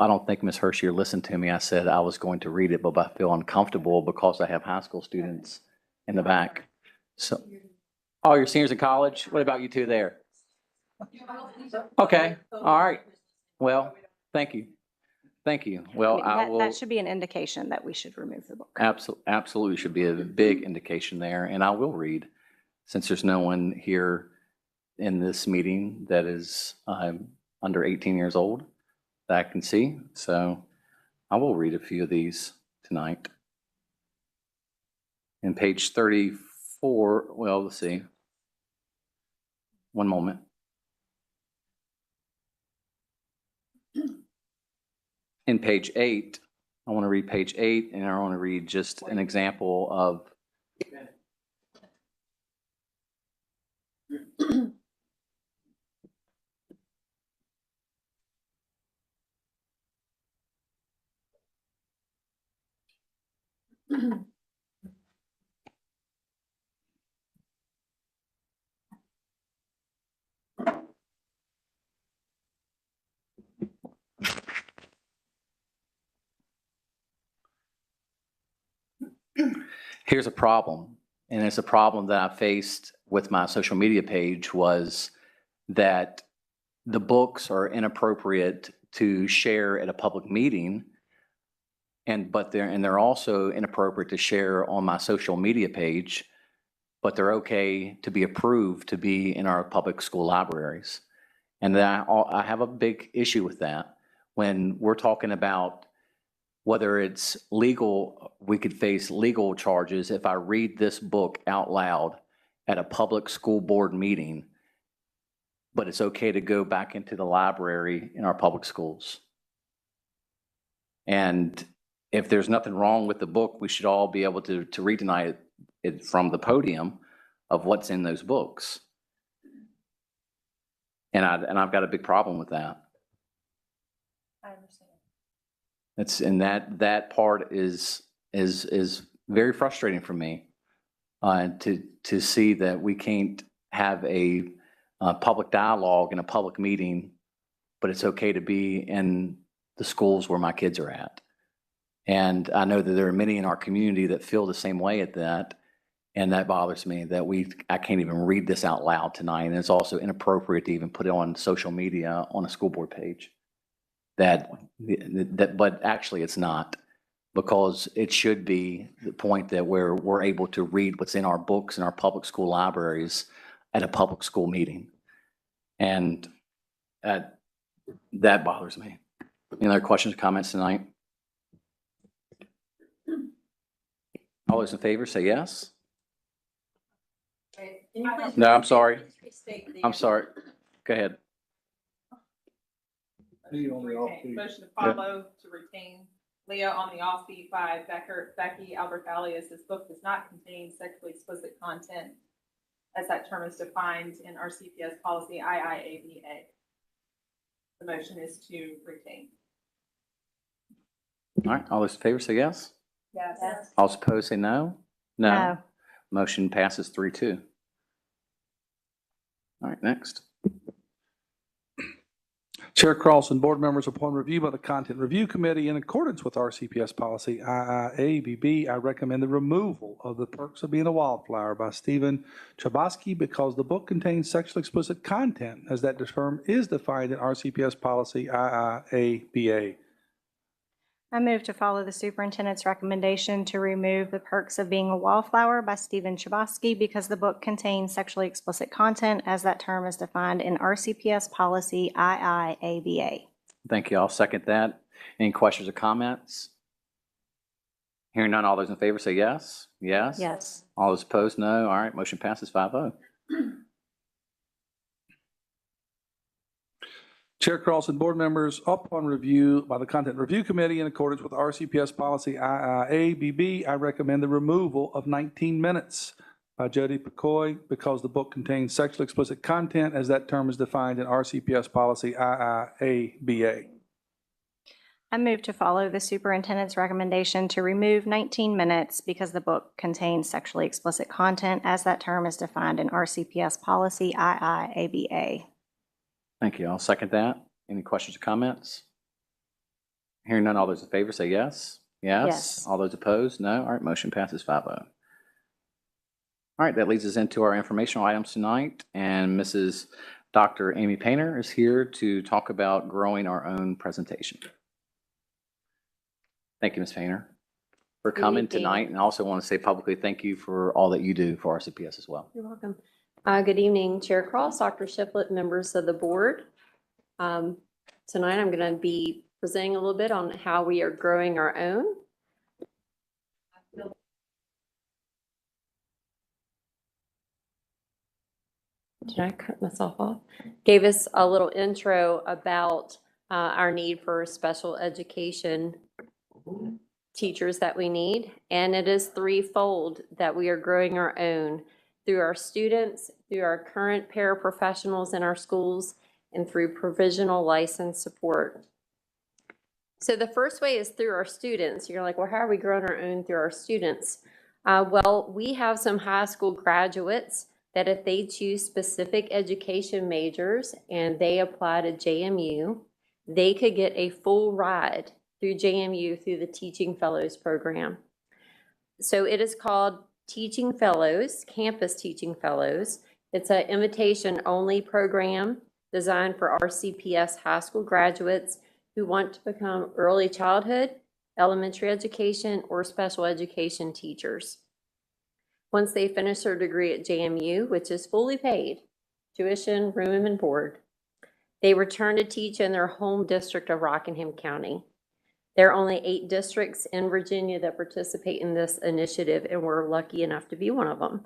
don't think Ms. Hershey listened to me. I said I was going to read it, but I feel uncomfortable because I have high school students in the back. So, oh, you're seniors in college? What about you two there? Okay, all right. Well, thank you. Thank you. Well, I will. That should be an indication that we should remove the book. Absolutely should be a big indication there, and I will read, since there's no one here in this meeting that is under 18 years old that I can see. So I will read a few of these tonight. In page 34, well, let's see. One moment. In page 8, I want to read page 8, and I want to read just an example of here's a problem, and it's a problem that I faced with my social media page, was that the books are inappropriate to share at a public meeting, but they're also inappropriate to share on my social media page, but they're okay to be approved to be in our public school libraries. And I have a big issue with that. When we're talking about whether it's legal, we could face legal charges if I read this book out loud at a public school board meeting, but it's okay to go back into the library in our public schools. And if there's nothing wrong with the book, we should all be able to read tonight it from the podium of what's in those books. And I've got a big problem with that. I understand. And that part is very frustrating for me, to see that we can't have a public dialogue in a public meeting, but it's okay to be in the schools where my kids are at. And I know that there are many in our community that feel the same way at that, and that bothers me that I can't even read this out loud tonight, and it's also inappropriate to even put it on social media on a school board page. But actually it's not, because it should be the point that we're able to read what's in our books in our public school libraries at a public school meeting. And that bothers me. Any other questions or comments tonight? All those in favor say yes. No, I'm sorry. I'm sorry. Go ahead. Motion to follow to retain Leah on the offbeat by Becky Albert Alias. This book does not contain sexually explicit content as that term is defined in RCPS policy IIABA. The motion is to retain. All right, all those in favor say yes. Yes. All those opposed say no. No. Motion passes 3-2. All right, next. Chair Cross and board members, upon review by the Content Review Committee in accordance with RCPS policy IIABB, I recommend the removal of The Perks of Being a Wildflower by Stephen Chbosky because the book contains sexually explicit content as that term is defined in RCPS policy IIABA. I move to follow the superintendent's recommendation to remove The Perks of Being a Wallflower by Stephen Chbosky because the book contains sexually explicit content as that term is defined in RCPS policy IIABA. Thank you. I'll second that. Any questions or comments? Hearing none, all those in favor say yes. Yes? Yes. All those opposed, no. All right, motion passes 5-0. Chair Cross and board members, upon review by the Content Review Committee in accordance with RCPS policy IIABB, I recommend the removal of 19 minutes by Jody Picoy because the book contains sexually explicit content as that term is defined in RCPS policy IIABA. I move to follow the superintendent's recommendation to remove 19 minutes because the book contains sexually explicit content as that term is defined in RCPS policy IIABA. Thank you. I'll second that. Any questions or comments? Hearing none, all those in favor say yes. Yes. Yes. All those opposed, no. All right, motion passes 5-0. All right, that leads us into our informational items tonight, and Mrs. Dr. Amy Painter is here to talk about growing our own presentation. Thank you, Ms. Painter, for coming tonight, and I also want to say publicly thank you for all that you do for RCPS as well. You're welcome. Good evening, Chair Cross, Dr. Shiflett, members of the board. Tonight I'm going to be presenting a little bit on how we are growing our own. Did I cut myself off? Gave us a little intro about our need for special education teachers that we need, and it is threefold that we are growing our own through our students, through our current paraprofessionals in our schools, and through provisional license support. So the first way is through our students. You're like, well, how are we growing our own through our students? Well, we have some high school graduates that if they choose specific education majors and they apply to JMU, they could get a full ride through JMU through the Teaching Fellows program. So it is called Teaching Fellows, Campus Teaching Fellows. It's an invitation-only program designed for RCPS high school graduates who want to become early childhood, elementary education, or special education teachers. Once they finish their degree at JMU, which is fully paid, tuition, room, and board, they return to teach in their home district of Rockingham County. There are only 8 districts in Virginia that participate in this initiative, and we're lucky enough to be one of them.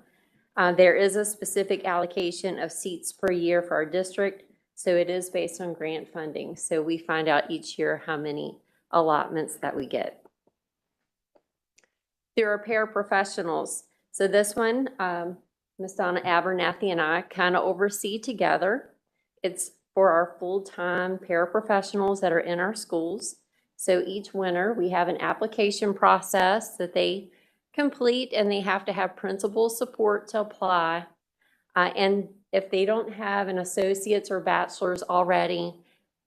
There is a specific allocation of seats per year for our district, so it is based on grant funding. So we find out each year how many allotments that we get. There are paraprofessionals. So this one, Ms. Donna Abernathy and I kind of oversee together. It's for our full-time paraprofessionals that are in our schools. So each winter, we have an application process that they complete, and they have to have principal support to apply. And if they don't have an associate's or bachelor's already,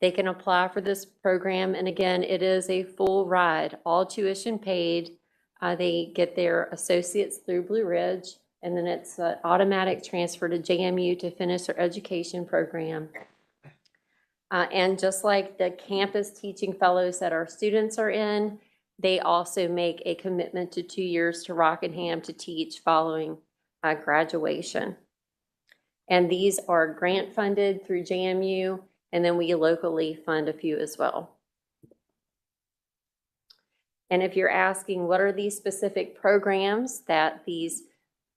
they can apply for this program. And again, it is a full ride, all tuition paid. They get their associates through Blue Ridge, and then it's an automatic transfer to JMU to finish their education program. And just like the campus teaching fellows that our students are in, they also make a commitment to 2 years to Rockingham to teach following graduation. And these are grant funded through JMU, and then we locally fund a few as well. And if you're asking what are these specific programs that these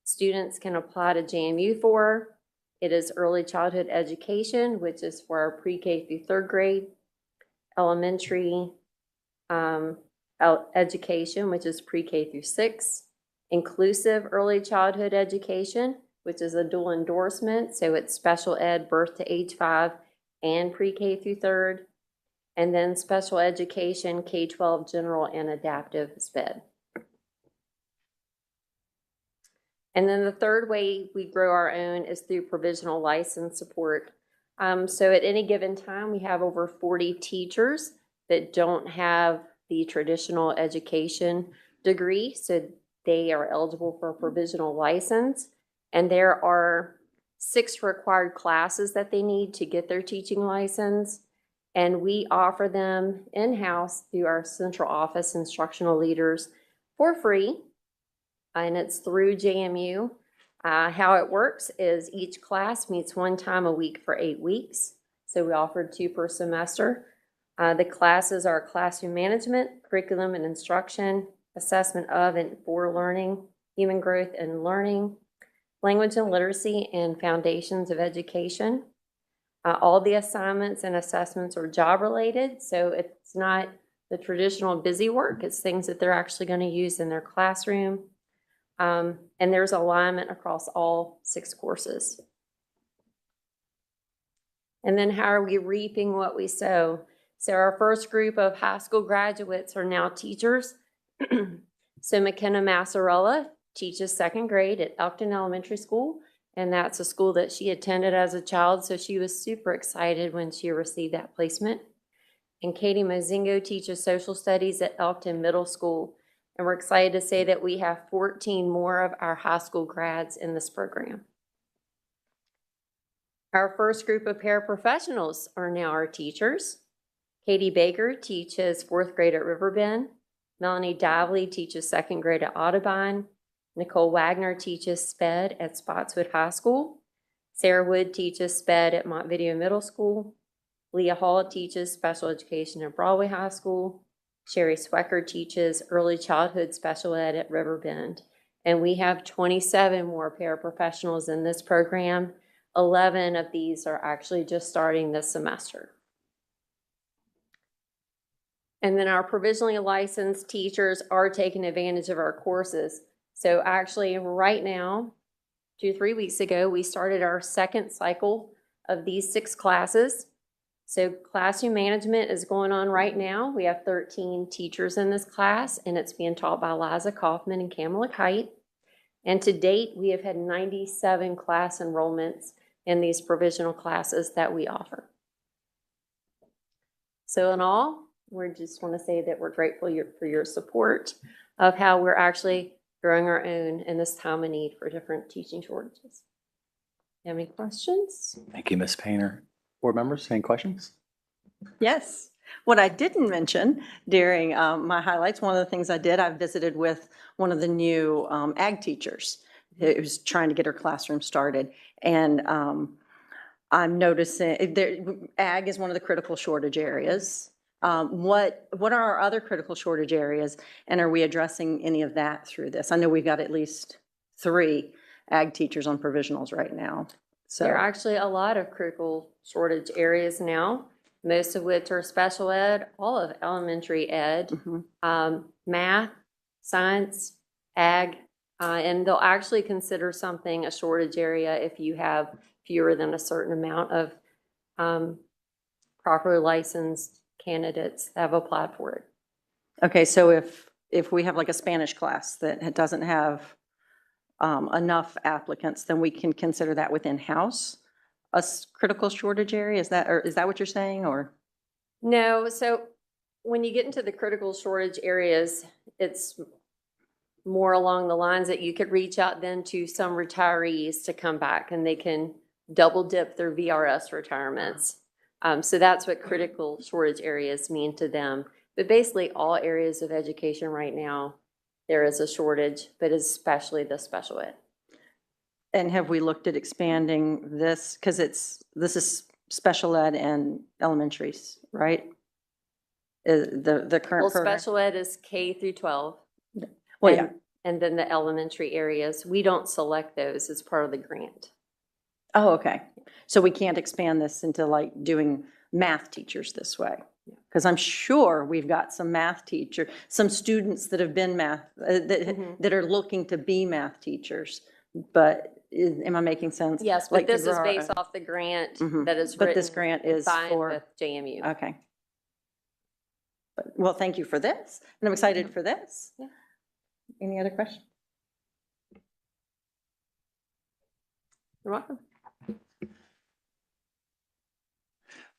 students can apply to JMU for, it is early childhood education, which is for our pre-K through third grade, elementary education, which is pre-K through 6, inclusive early childhood education, which is a dual endorsement, so it's special ed birth to age 5 and pre-K through 3rd, and then special education, K-12 general and adaptive SPED. And then the third way we grow our own is through provisional license support. So at any given time, we have over 40 teachers that don't have the traditional education degree, so they are eligible for a provisional license. And there are 6 required classes that they need to get their teaching license. And we offer them in-house through our central office instructional leaders for free. And it's through JMU. How it works is each class meets 1 time a week for 8 weeks. So we offer 2 per semester. The classes are classroom management, curriculum and instruction, assessment of and for learning, human growth and learning, language and literacy, and foundations of education. All the assignments and assessments are job related, so it's not the traditional busy work. It's things that they're actually going to use in their classroom. And there's alignment across all 6 courses. And then how are we reaping what we sow? So our first group of high school graduates are now teachers. So McKenna Massarella teaches 2nd grade at Elkton Elementary School, and that's a school that she attended as a child, so she was super excited when she received that placement. And Katie Mozingo teaches social studies at Elkton Middle School, and we're excited to say that we have 14 more of our high school grads in this program. Our first group of paraprofessionals are now our teachers. Katie Baker teaches 4th grade at Riverbend. Melanie Dively teaches 2nd grade at Audubon. Nicole Wagner teaches SPED at Spotswood High School. Sarah Wood teaches SPED at Montevideo Middle School. Leah Hall teaches special education at Broadway High School. Sherry Swecker teaches early childhood special ed at Riverbend. And we have 27 more paraprofessionals in this program. 11 of these are actually just starting this semester. And then our provisionally licensed teachers are taking advantage of our courses. So actually right now, 2-3 weeks ago, we started our 2nd cycle of these 6 classes. So classroom management is going on right now. We have 13 teachers in this class, and it's being taught by Liza Kaufman and Kamala Kite. And to date, we have had 97 class enrollments in these provisional classes that we offer. So in all, we just want to say that we're grateful for your support of how we're actually growing our own in this time of need for different teaching shortages. You have any questions? Thank you, Ms. Painter. Board members, any questions? Yes. What I didn't mention during my highlights, one of the things I did, I visited with one of the new ag teachers who was trying to get her classroom started. And I'm noticing ag is one of the critical shortage areas. What are our other critical shortage areas, and are we addressing any of that through this? I know we've got at least 3 ag teachers on provisionals right now. So there are actually a lot of critical shortage areas now, most of which are special ed, all of elementary ed, math, science, ag, and they'll actually consider something a shortage area if you have fewer than a certain amount of properly licensed candidates that have applied for it. okay, so if we have like a Spanish class that doesn't have enough applicants, then we can consider that within house a critical shortage area? Is that what you're saying, or? No, so when you get into the critical shortage areas, it's more along the lines that you could reach out then to some retirees to come back and they can double dip their VRS retirements. So that's what critical shortage areas mean to them. But basically all areas of education right now, there is a shortage, but especially the special ed. And have we looked at expanding this? Because this is special ed and elementaries, right? the current Well, program? special ed is K through 12. Well, yeah. And then the elementary areas, we don't select those as part of the grant. Oh, okay. So we can't expand this into like doing math teachers this way? Because I'm sure we've got some math teacher, some students that have been math, that are looking to be math teachers. But am I making sense? Yes, Like but to this is grow based our- off the grant Mhm. that is But this written grant and is signed for, with JMU. okay. Well, thank you for this. And I'm excited for this. Yeah. Any other questions? You're welcome.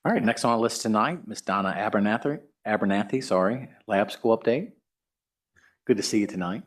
All right, next on our list tonight, Ms. Donna Abernathy, sorry, lab school update. Good to see you tonight.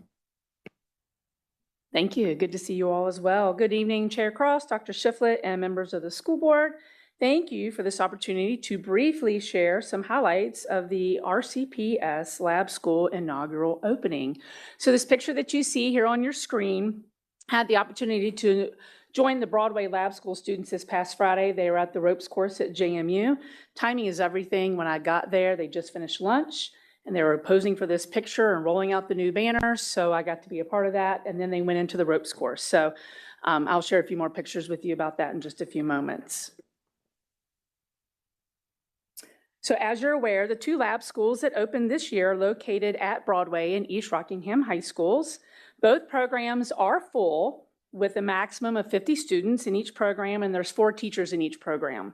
Thank you. Good to see you all as well. Good evening, Chair Cross, Dr. Shiflett, and members of the school board. Thank you for this opportunity to briefly share some highlights of the RCPS Lab School inaugural opening. So this picture that you see here on your screen had the opportunity to join the Broadway Lab School students this past Friday. They were at the ropes course at JMU. Timing is everything. When I got there, they just finished lunch and they were posing for this picture and rolling out the new banners. So I got to be a part of that. And then they went into the ropes course. So I'll share a few more pictures with you about that in just a few moments. So as you're aware, the two lab schools that opened this year are located at Broadway and East Rockingham high schools. Both programs are full with a maximum of 50 students in each program, and there's 4 teachers in each program.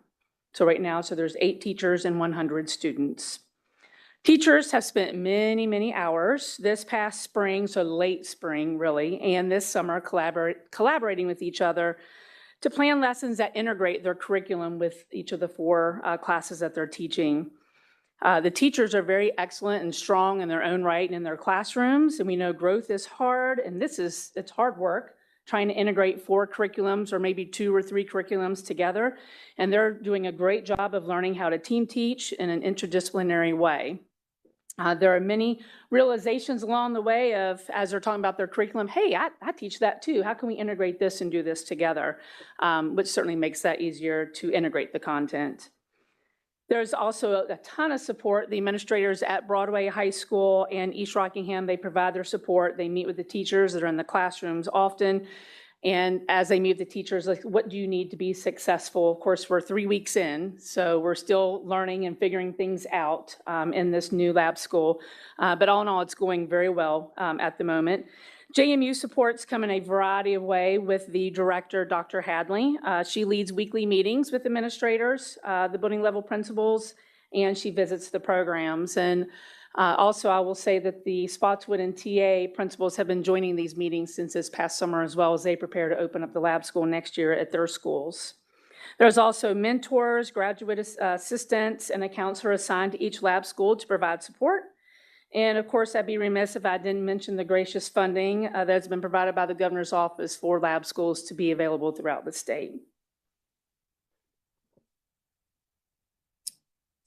So right now, there's 8 teachers and 100 students. Teachers have spent many, many hours this past spring, so late spring really, and this summer collaborating with each other to plan lessons that integrate their curriculum with each of the 4 classes that they're teaching. The teachers are very excellent and strong in their own right and in their classrooms, and we know growth is hard, and it's hard work trying to integrate 4 curriculums or maybe 2 or 3 curriculums together, and they're doing a great job of learning how to team teach in an interdisciplinary way. There are many realizations along the way of, as they're talking about their curriculum, hey, I teach that too. How can we integrate this and do this together? Which certainly makes that easier to integrate the content. There's also a ton of support. The administrators at Broadway High School and East Rockingham, they provide their support. They meet with the teachers that are in the classrooms often. And as they meet with the teachers, like, what do you need to be successful? Of course, we're 3 weeks in, so we're still learning and figuring things out in this new lab school. But all in all, it's going very well at the moment. JMU supports come in a variety of ways with the director, Dr. Hadley. She leads weekly meetings with administrators, the building level principals, and she visits the programs. And also, I will say that the Spotswood and TA principals have been joining these meetings since this past summer, as well as they prepare to open up the lab school next year at their schools. There's also mentors, graduate assistants, and a counselor assigned to each lab school to provide support. And of course, I'd be remiss if I didn't mention the gracious funding that's been provided by the governor's office for lab schools to be available throughout the state.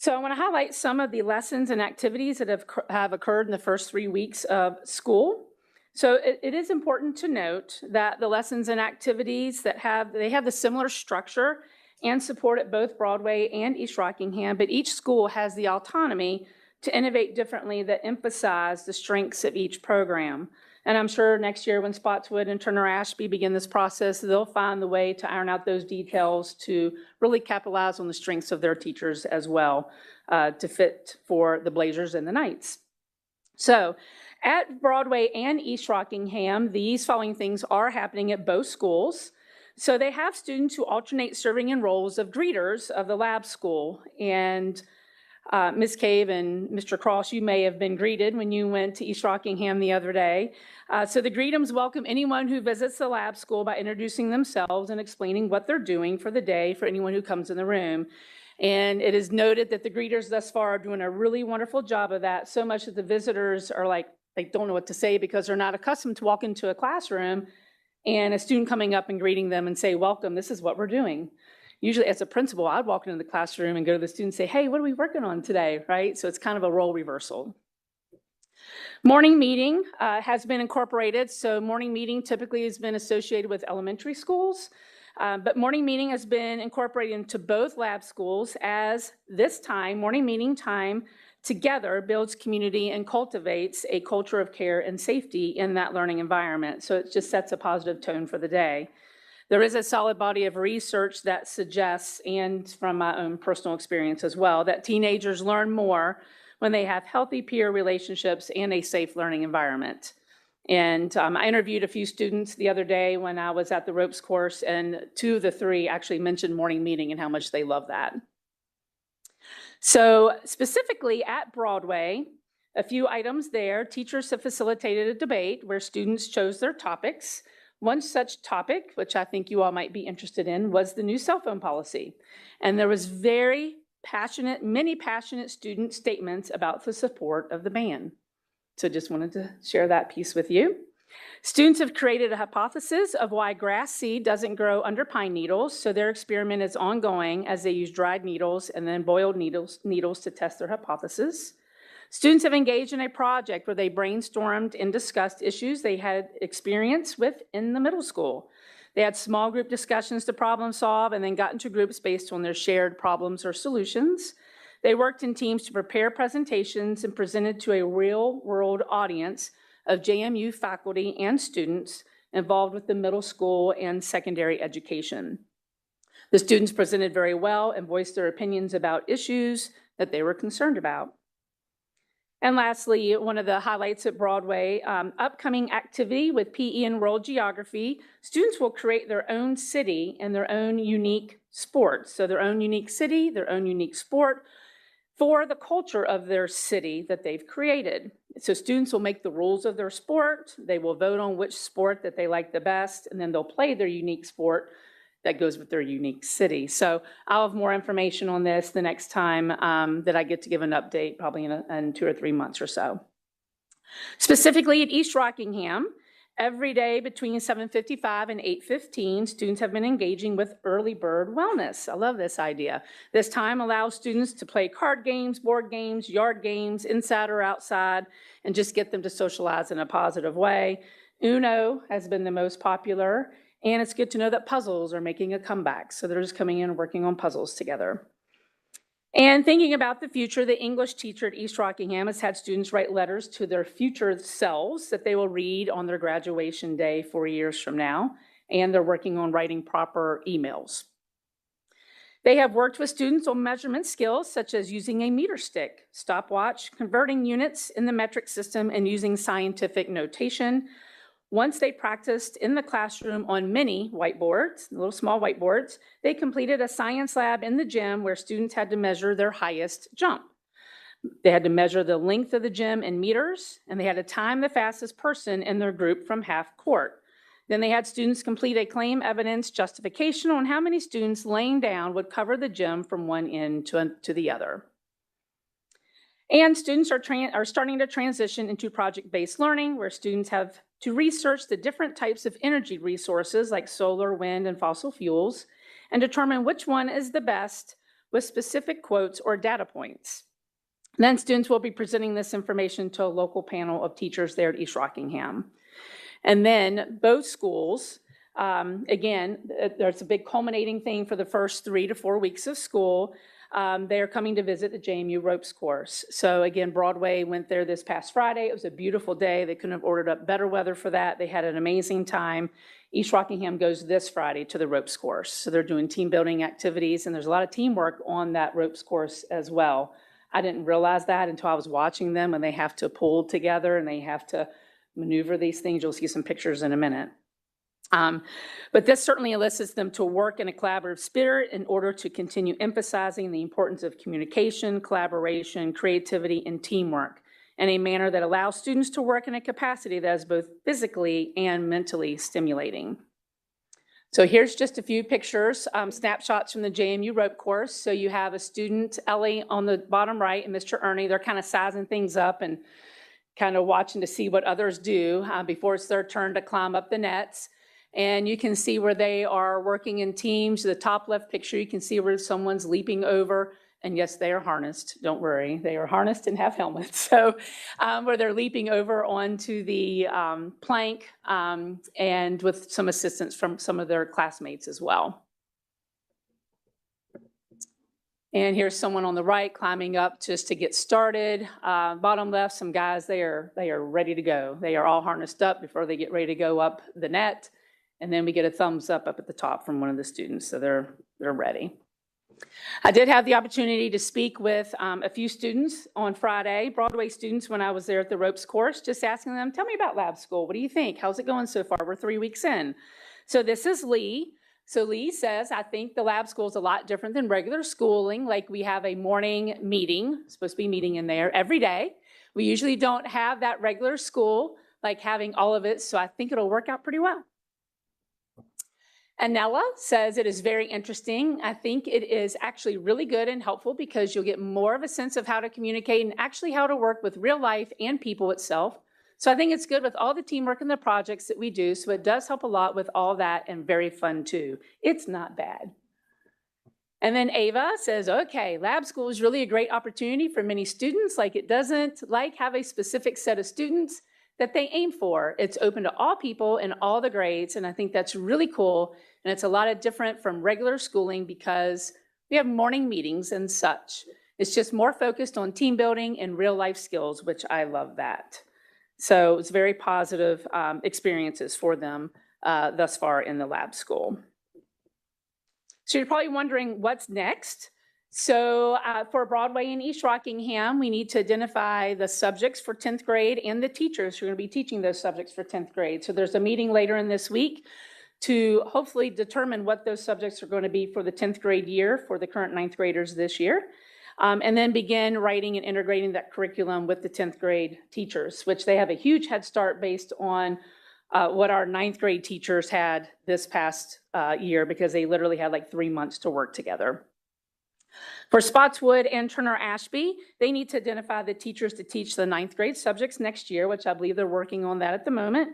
So I want to highlight some of the lessons and activities that have occurred in the first 3 weeks of school. So it is important to note that the lessons and activities that have the similar structure and support at both Broadway and East Rockingham, but each school has the autonomy to innovate differently that emphasize the strengths of each program. And I'm sure next year when Spotswood and Turner Ashby begin this process, they'll find the way to iron out those details to really capitalize on the strengths of their teachers as well, to fit for the Blazers and the Knights. So at Broadway and East Rockingham, these following things are happening at both schools. So they have students who alternate serving in roles of greeters of the lab school. And Ms. Cave and Mr. Cross, you may have been greeted when you went to East Rockingham the other day. So the greetums welcome anyone who visits the lab school by introducing themselves and explaining what they're doing for the day for anyone who comes in the room. And it is noted that the greeters thus far are doing a really wonderful job of that, so much that the visitors are like, they don't know what to say because they're not accustomed to walk into a classroom and a student coming up and greeting them and say, welcome, this is what we're doing. Usually as a principal, I'd walk into the classroom and go to the student and say, hey, what are we working on today, right? So it's kind of a role reversal. Morning meeting has been incorporated. So morning meeting typically has been associated with elementary schools, but morning meeting has been incorporated into both lab schools as this time, morning meeting time, together builds community and cultivates a culture of care and safety in that learning environment. So it just sets a positive tone for the day. There is a solid body of research that suggests, and from my own personal experience as well, that teenagers learn more when they have healthy peer relationships and a safe learning environment. And I interviewed a few students the other day when I was at the ropes course, and 2 of the 3 actually mentioned morning meeting and how much they love that. So specifically at Broadway, a few items there. Teachers have facilitated a debate where students chose their topics. One such topic, which I think you all might be interested in, was the new cell phone policy. And there was many passionate student statements about the support of the ban. So just wanted to share that piece with you. Students have created a hypothesis of why grass seed doesn't grow under pine needles, so their experiment is ongoing as they use dried needles and then boiled needles to test their hypothesis. Students have engaged in a project where they brainstormed and discussed issues they had experience with in the middle school. They had small group discussions to problem solve and then got into groups based on their shared problems or solutions. They worked in teams to prepare presentations and presented to a real-world audience of JMU faculty and students involved with the middle school and secondary education. The students presented very well and voiced their opinions about issues that they were concerned about. And lastly, one of the highlights at Broadway, upcoming activity with PE and World Geography. Students will create their own city and their own unique sport. So their own unique city, their own unique sport for the culture of their city that they've created. So students will make the rules of their sport. They will vote on which sport that they like the best, and then they'll play their unique sport that goes with their unique city. So I'll have more information on this the next time that I get to give an update, probably in 2 or 3 months or so. Specifically at East Rockingham, every day between 7:55 and 8:15, students have been engaging with early bird wellness. I love this idea. This time allows students to play card games, board games, yard games, inside or outside, and just get them to socialize in a positive way. Uno has been the most popular, and it's good to know that puzzles are making a comeback. So they're just coming in and working on puzzles together. And thinking about the future, the English teacher at East Rockingham has had students write letters to their future selves that they will read on their graduation day 4 years from now. And they're working on writing proper emails. They have worked with students on measurement skills, such as using a meter stick, stopwatch, converting units in the metric system, and using scientific notation. Once they practiced in the classroom on many whiteboards, little small whiteboards, they completed a science lab in the gym where students had to measure their highest jump. They had to measure the length of the gym in meters, and they had to time the fastest person in their group from half court. Then they had students complete a claim evidence justification on how many students laying down would cover the gym from one end to the other. And students are starting to transition into project-based learning, where students have to research the different types of energy resources like solar, wind, and fossil fuels, and determine which one is the best with specific quotes or data points. Then students will be presenting this information to a local panel of teachers there at East Rockingham. And then both schools, again, there's a big culminating thing for the first 3 to 4 weeks of school. They are coming to visit the JMU ropes course. So again, Broadway went there this past Friday. It was a beautiful day. They couldn't have ordered up better weather for that. They had an amazing time. East Rockingham goes this Friday to the ropes course. So they're doing team building activities, and there's a lot of teamwork on that ropes course as well. I didn't realize that until I was watching them, and they have to pull together and they have to maneuver these things. You'll see some pictures in a minute. But this certainly elicits them to work in a collaborative spirit in order to continue emphasizing the importance of communication, collaboration, creativity, and teamwork in a manner that allows students to work in a capacity that is both physically and mentally stimulating. So here's just a few pictures, snapshots from the JMU rope course. So you have a student, Ellie, on the bottom right, and Mr. Ernie. They're kind of sizing things up and kind of watching to see what others do before it's their turn to climb up the nets. And you can see where they are working in teams. The top left picture, you can see where someone's leaping over. And yes, they are harnessed. Don't worry. They are harnessed and have helmets. So where they're leaping over onto the plank and with some assistance from some of their classmates as well. And here's someone on the right climbing up just to get started. Bottom left, some guys, they are ready to go. They are all harnessed up before they get ready to go up the net. And then we get a thumbs up at the top from one of the students, so they're ready. I did have the opportunity to speak with a few students on Friday, Broadway students, when I was there at the ropes course, just asking them, tell me about lab school. What do you think? How's it going so far? We're 3 weeks in. So this is Lee. So Lee says, I think the lab school is a lot different than regular schooling. Like we have a morning meeting, supposed to be meeting in there every day. We usually don't have that regular school, like having all of it. So I think it'll work out pretty well. Anella says it is very interesting. I think it is actually really good and helpful because you'll get more of a sense of how to communicate and actually how to work with real life and people itself. So I think it's good with all the teamwork and the projects that we do. So it does help a lot with all that and very fun too. It's not bad. And then Ava says, okay, lab school is really a great opportunity for many students. Like it doesn't have a specific set of students that they aim for. It's open to all people in all the grades. And I think that's really cool. And it's a lot of different from regular schooling because we have morning meetings and such. It's just more focused on team building and real life skills, which I love that. So it's very positive experiences for them thus far in the lab school. So you're probably wondering what's next. So for Broadway and East Rockingham, we need to identify the subjects for 10th grade and the teachers who are going to be teaching those subjects for 10th grade. So there's a meeting later in this week to hopefully determine what those subjects are going to be for the 10th grade year for the current 9th graders this year. And then begin writing and integrating that curriculum with the 10th grade teachers, which they have a huge head start based on what our 9th grade teachers had this past year because they literally had like 3 months to work together. For Spotswood and Turner Ashby, they need to identify the teachers to teach the 9th grade subjects next year, which I believe they're working on that at the moment.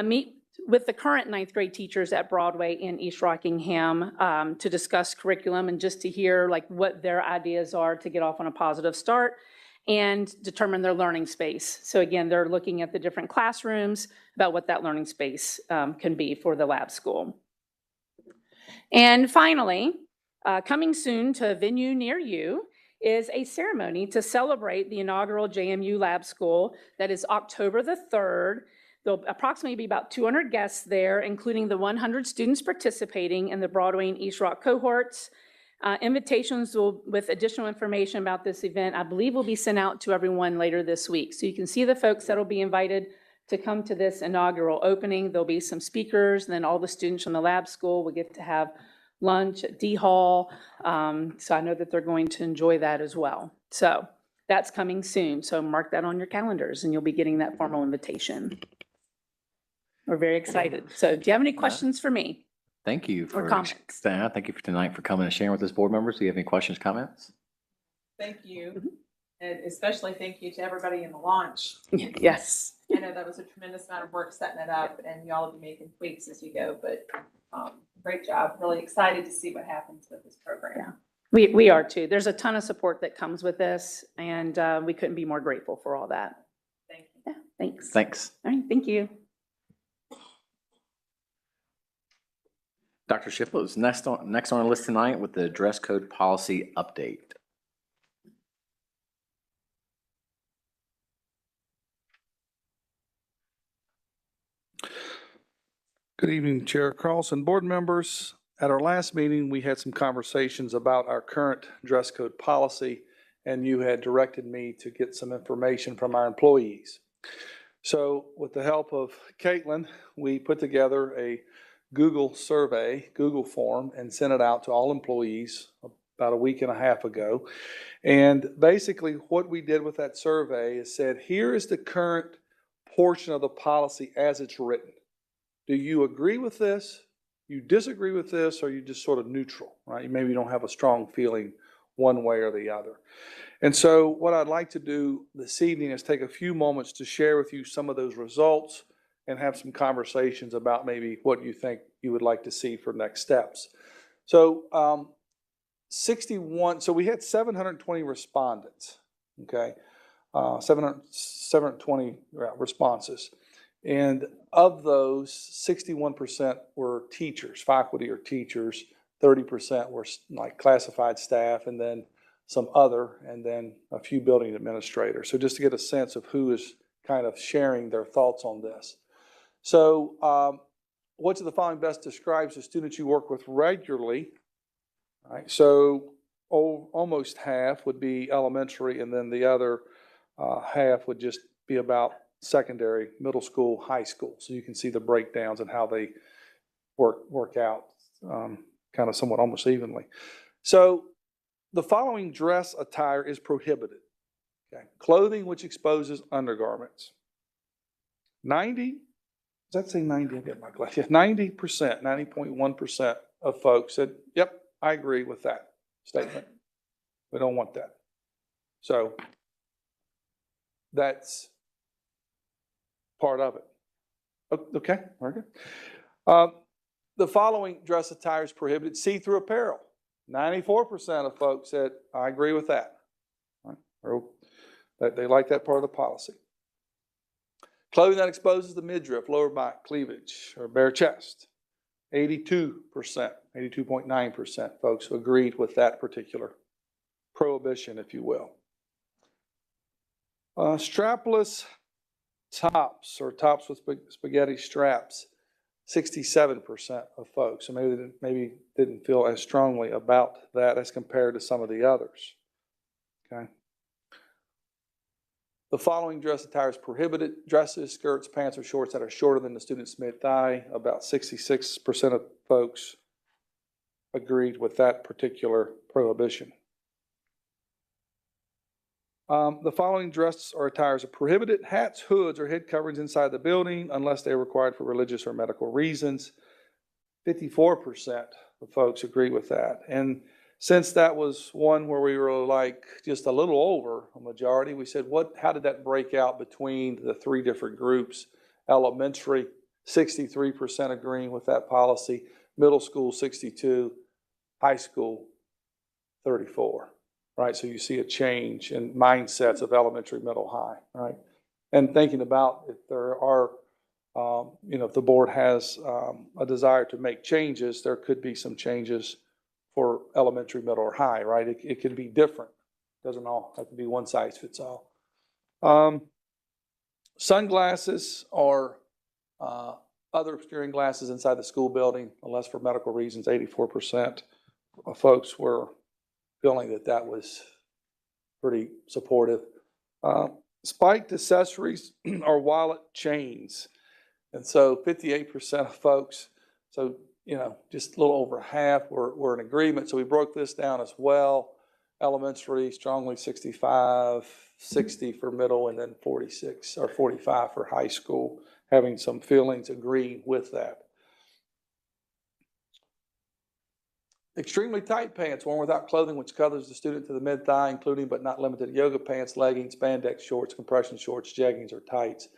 Meet with the current 9th grade teachers at Broadway in East Rockingham to discuss curriculum and just to hear like what their ideas are to get off on a positive start and determine their learning space. So again, they're looking at the different classrooms about what that learning space can be for the lab school. And finally, coming soon to a venue near you is a ceremony to celebrate the inaugural JMU Lab School that is October the 3rd. There'll approximately be about 200 guests there, including the 100 students participating in the Broadway and East Rock cohorts. Invitations with additional information about this event, I believe, will be sent out to everyone later this week. So you can see the folks that will be invited to come to this inaugural opening. There'll be some speakers, and then all the students from the lab school will get to have lunch at D Hall. So I know that they're going to enjoy that as well. So that's coming soon. So mark that on your calendars, and you'll be getting that formal invitation. We're very excited. So do you have any questions for me? Thank you for comments? Thank you for tonight for coming and sharing with us, board members. Do you have any questions, comments? Thank you. And especially thank you to everybody in the launch. Yes. I know that was a tremendous amount of work setting it up, and y'all will be making tweaks as you go, but great job. Really excited to see what happens with this program. Yeah. We are too. There's a ton of support that comes with this, and we couldn't be more grateful for all that. Thank you. Yeah, thanks. Thanks. All right, thank you. Dr. Shipley is next on our list tonight with the dress code policy update. Good evening, Chair Carlson, board members. At our last meeting, we had some conversations about our current dress code policy, and you had directed me to get some information from our employees. So with the help of Caitlin, we put together a Google survey, Google form, and sent it out to all employees about a week and a half ago. And basically what we did with that survey is said, here is the current portion of the policy as it's written. Do you agree with this? You disagree with this, or you just sort of neutral, right? Maybe you don't have a strong feeling one way or the other. And so what I'd like to do this evening is take a few moments to share with you some of those results and have some conversations about maybe what you think you would like to see for next steps. So 61, so we had 720 respondents, okay? 720 responses. And of those, 61% were teachers, faculty or teachers, 30% were like classified staff, and then some other, and then a few building administrators. So just to get a sense of who is kind of sharing their thoughts on this. So which of the following best describes the students you work with regularly? All right, so almost half would be elementary, and then the other half would just be about secondary, middle school, high school. So you can see the breakdowns and how they work out kind of somewhat almost evenly. So the following dress attire is prohibited. Okay. Clothing which exposes undergarments. 90, does that say 90? I get my glass. Yeah, 90%, 90.1% of folks said, yep, I agree with that statement. We don't want that. So that's part of it. Okay, very good. The following dress attire is prohibited. See-through apparel. 94% of folks said, I agree with that. Right? Or that they like that part of the policy. Clothing that exposes the midriff, lower back, cleavage, or bare chest. 82%, 82.9% folks agreed with that particular prohibition, if you will. Strapless tops, or tops with spaghetti straps. 67% of folks. So maybe didn't feel as strongly about that as compared to some of the others. Okay. The following dress attire is prohibited. Dresses, skirts, pants, or shorts that are shorter than the student's mid-thigh. About 66% of folks agreed with that particular prohibition. The following dress or attires are prohibited. Hats, hoods, or head coverings inside the building unless they are required for religious or medical reasons. 54% of folks agree with that. And since that was one where we were like just a little over a majority, we said, how did that break out between the three different groups? Elementary, 63% agreeing with that policy. Middle school, 62%. High school, 34%. Right, so you see a change in mindsets of elementary, middle, high, right? And thinking about if there are, if the board has a desire to make changes, there could be some changes for elementary, middle, or high, right? It could be different. Doesn't all have to be one size fits all. Sunglasses or other obscuring glasses inside the school building, unless for medical reasons, 84% of folks were feeling that was pretty supportive. Spiked accessories or wallet chains. And so 58% of folks, so, just a little over half were in agreement. So we broke this down as well. Elementary, strongly 65, 60 for middle, and then 46 or 45 for high school, having some feelings agreeing with that. Extremely tight pants worn without clothing which covers the student to the mid-thigh, including but not limited to yoga pants, leggings, spandex shorts, compression shorts, jeggings, or tights.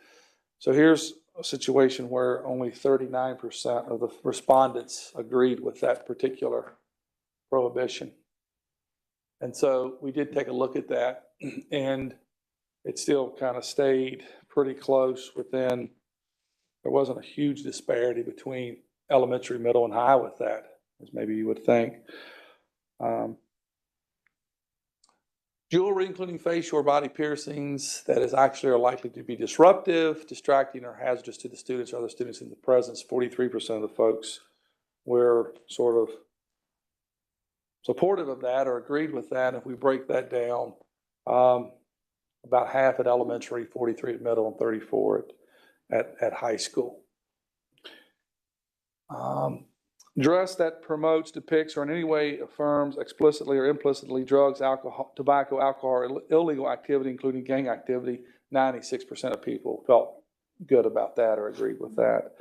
So here's a situation where only 39% of the respondents agreed with that particular prohibition. And so we did take a look at that, and it still kind of stayed pretty close within, there wasn't a huge disparity between elementary, middle, and high with that, as maybe you would think. Jewelry, including facial or body piercings, that is actually are likely to be disruptive, distracting, or hazardous to the students or other students in the presence. 43% of the folks were sort of supportive of that or agreed with that. If we break that down, about half at elementary, 43 at middle, and 34 at high school. Dress that promotes, depicts, or in any way affirms explicitly or implicitly drugs, alcohol, tobacco, alcohol, or illegal activity, including gang activity. 96% of people felt good about that or agreed with that.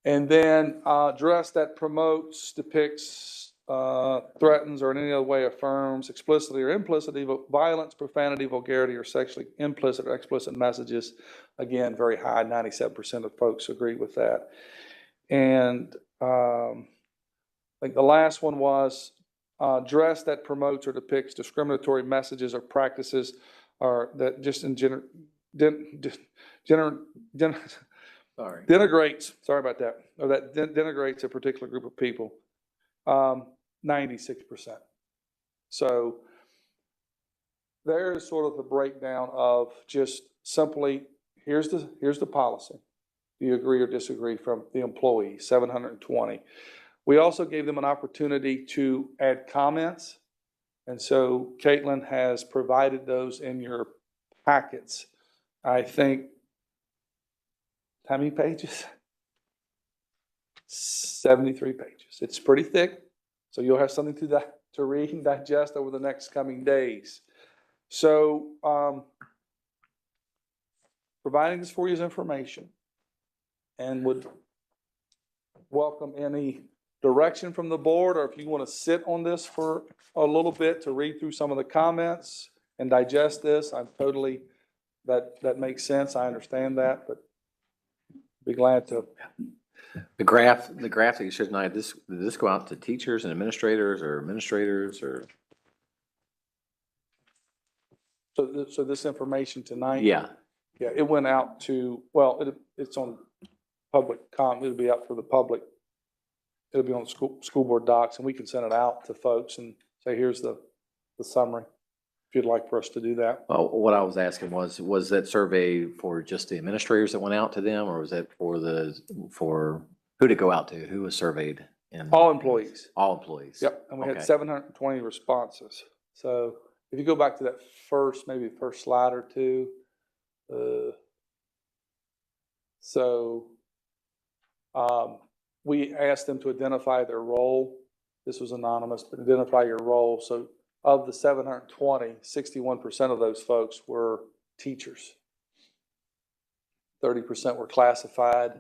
And then dress that promotes, depicts, threatens, or in any other way affirms explicitly or implicitly violence, profanity, vulgarity, or sexually implicit or explicit messages. Again, very high, 97% of folks agree with that. And I think the last one was dress that promotes or depicts discriminatory messages or practices, or that just in denigrates, sorry about that, or that denigrates a particular group of people. 96%. So there's sort of the breakdown of just simply, here's the policy. Do you agree or disagree from the employee, 720. We also gave them an opportunity to add comments. And so Caitlin has provided those in your packets. I think, how many pages? 73 pages. It's pretty thick, so you'll have something to read and digest over the next coming days. So providing this for you as information, and would welcome any direction from the board, or if you want to sit on this for a little bit to read through some of the comments and digest this, I'm totally, that makes sense. I understand that, but be glad to. The graph that you showed tonight, did this go out to teachers and administrators or? So this information tonight? Yeah. Yeah, it went out to, well, it's on public it'll be out for the public. It'll be on school board docs, and we can send it out to folks and say, here's the summary, if you'd like for us to do that. Well, what I was asking was that survey for just the administrators that went out to them, or was that for who to go out to? Who was surveyed? All employees. All employees. Yep, and we had Okay. 720 responses. So if you go back to that first slide or two, we asked them to identify their role. This was anonymous, but identify your role. So of the 720, 61% of those folks were teachers. 30% were classified,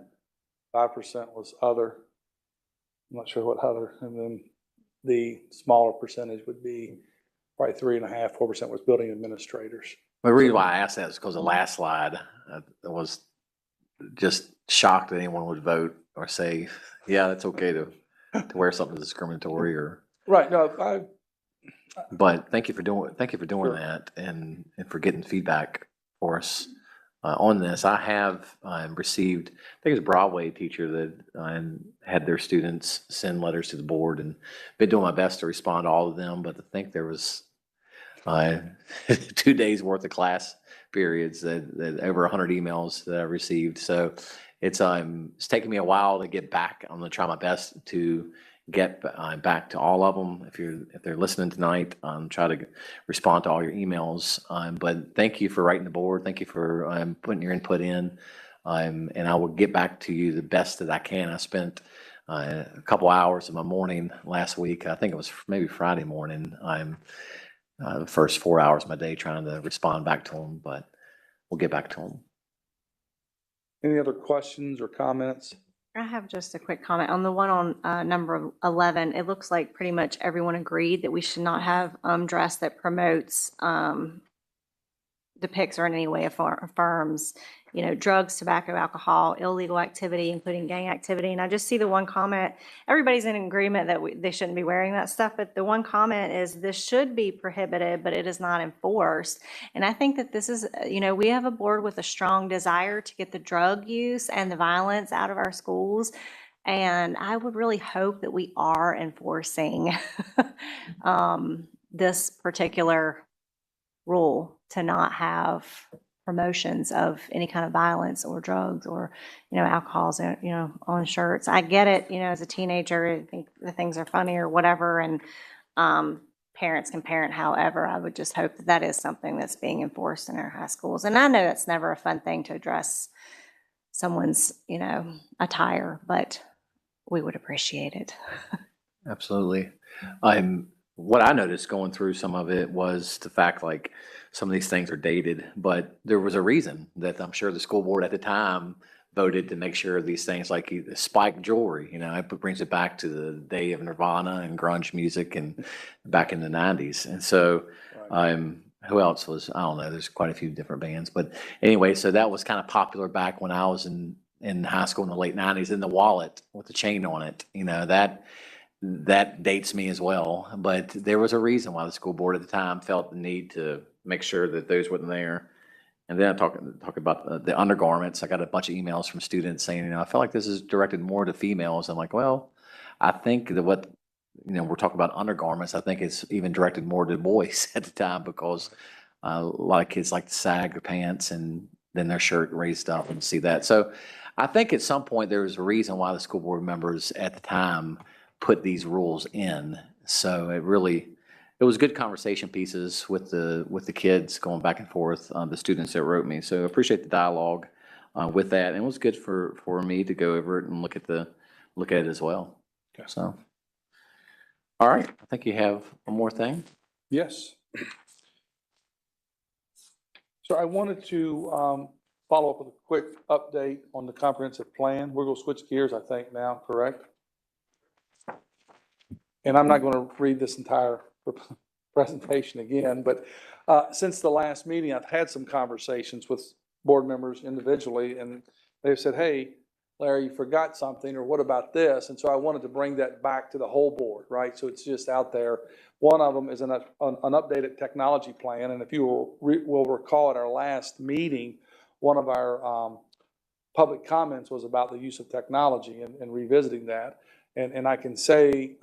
5% was other. I'm not sure what other, and then the smaller percentage would be probably 3.5%, 4% was building administrators. The reason why I asked that is because the last slide, I was just shocked that anyone would vote or say, yeah, it's okay to wear something discriminatory or. Right, no, But thank you for doing Sure. that and for getting feedback for us on this. I have received, I think it's a Broadway teacher that had their students send letters to the board, and been doing my best to respond to all of them. But I think there was 2 days worth of class periods that over 100 emails that I received. So it's taken me a while to get back. I'm going to try my best to get back to all of them. If they're listening tonight, try to respond to all your emails. But thank you for writing the board. Thank you for putting your input in. And I will get back to you the best that I can. I spent a couple hours of my morning last week. I think it was maybe Friday morning. The first 4 hours of my day trying to respond back to them, but we'll get back to them. any other questions or comments? I have just a quick comment on the one on number 11. It looks like pretty much everyone agreed that we should not have dress that promotes, depicts or in any way affirms, drugs, tobacco, alcohol, illegal activity, including gang activity. And I just see the one comment, everybody's in agreement that they shouldn't be wearing that stuff, but the one comment is this should be prohibited, but it is not enforced. And I think that this is, we have a board with a strong desire to get the drug use and the violence out of our schools. And I would really hope that we are enforcing this particular rule to not have promotions of any kind of violence or drugs or, alcohols, on shirts. I get it, as a teenager, I think the things are funny or whatever, and parents can parent however. I would just hope that that is something that's being enforced in our high schools. And I know that's never a fun thing to address someone's, attire, but we would appreciate it. Absolutely. What I noticed going through some of it was the fact like some of these things are dated, but there was a reason that I'm sure the school board at the time voted to make sure these things like the spiked jewelry, it brings it back to the day of Nirvana and grunge music and back in the 90s. And so, who else was, I don't know, there's quite a few different bands, but anyway, so that was kind of popular back when I was in high school in the late 90s, in the wallet with the chain on it, that dates me as well. But there was a reason why the school board at the time felt the need to make sure that those weren't there. And then I talk about the undergarments. I got a bunch of emails from students saying, I feel like this is directed more to females. I'm like, well, I think that what we're talking about undergarments. I think it's even directed more to boys at the time because a lot of kids like to sag their pants and then their shirt raised up and see that. So I think at some point there was a reason why the school board members at the time put these rules in. So it was good conversation pieces with the kids going back and forth, the students that wrote me. So I appreciate the dialogue with that. And it was good for me to go over it and look at it as well. Okay. So, all right. I think you have one more thing. Yes. So I wanted to follow up with a quick update on the comprehensive plan. We're going to switch gears, I think, now, correct? And I'm not going to read this entire presentation again, but since the last meeting, I've had some conversations with board members individually, and they've said, hey, Larry, you forgot something, or what about this? And so I wanted to bring that back to the whole board, right? So it's just out there. One of them is an updated technology plan, and if you will recall at our last meeting, one of our public comments was about the use of technology and revisiting that. And I can say,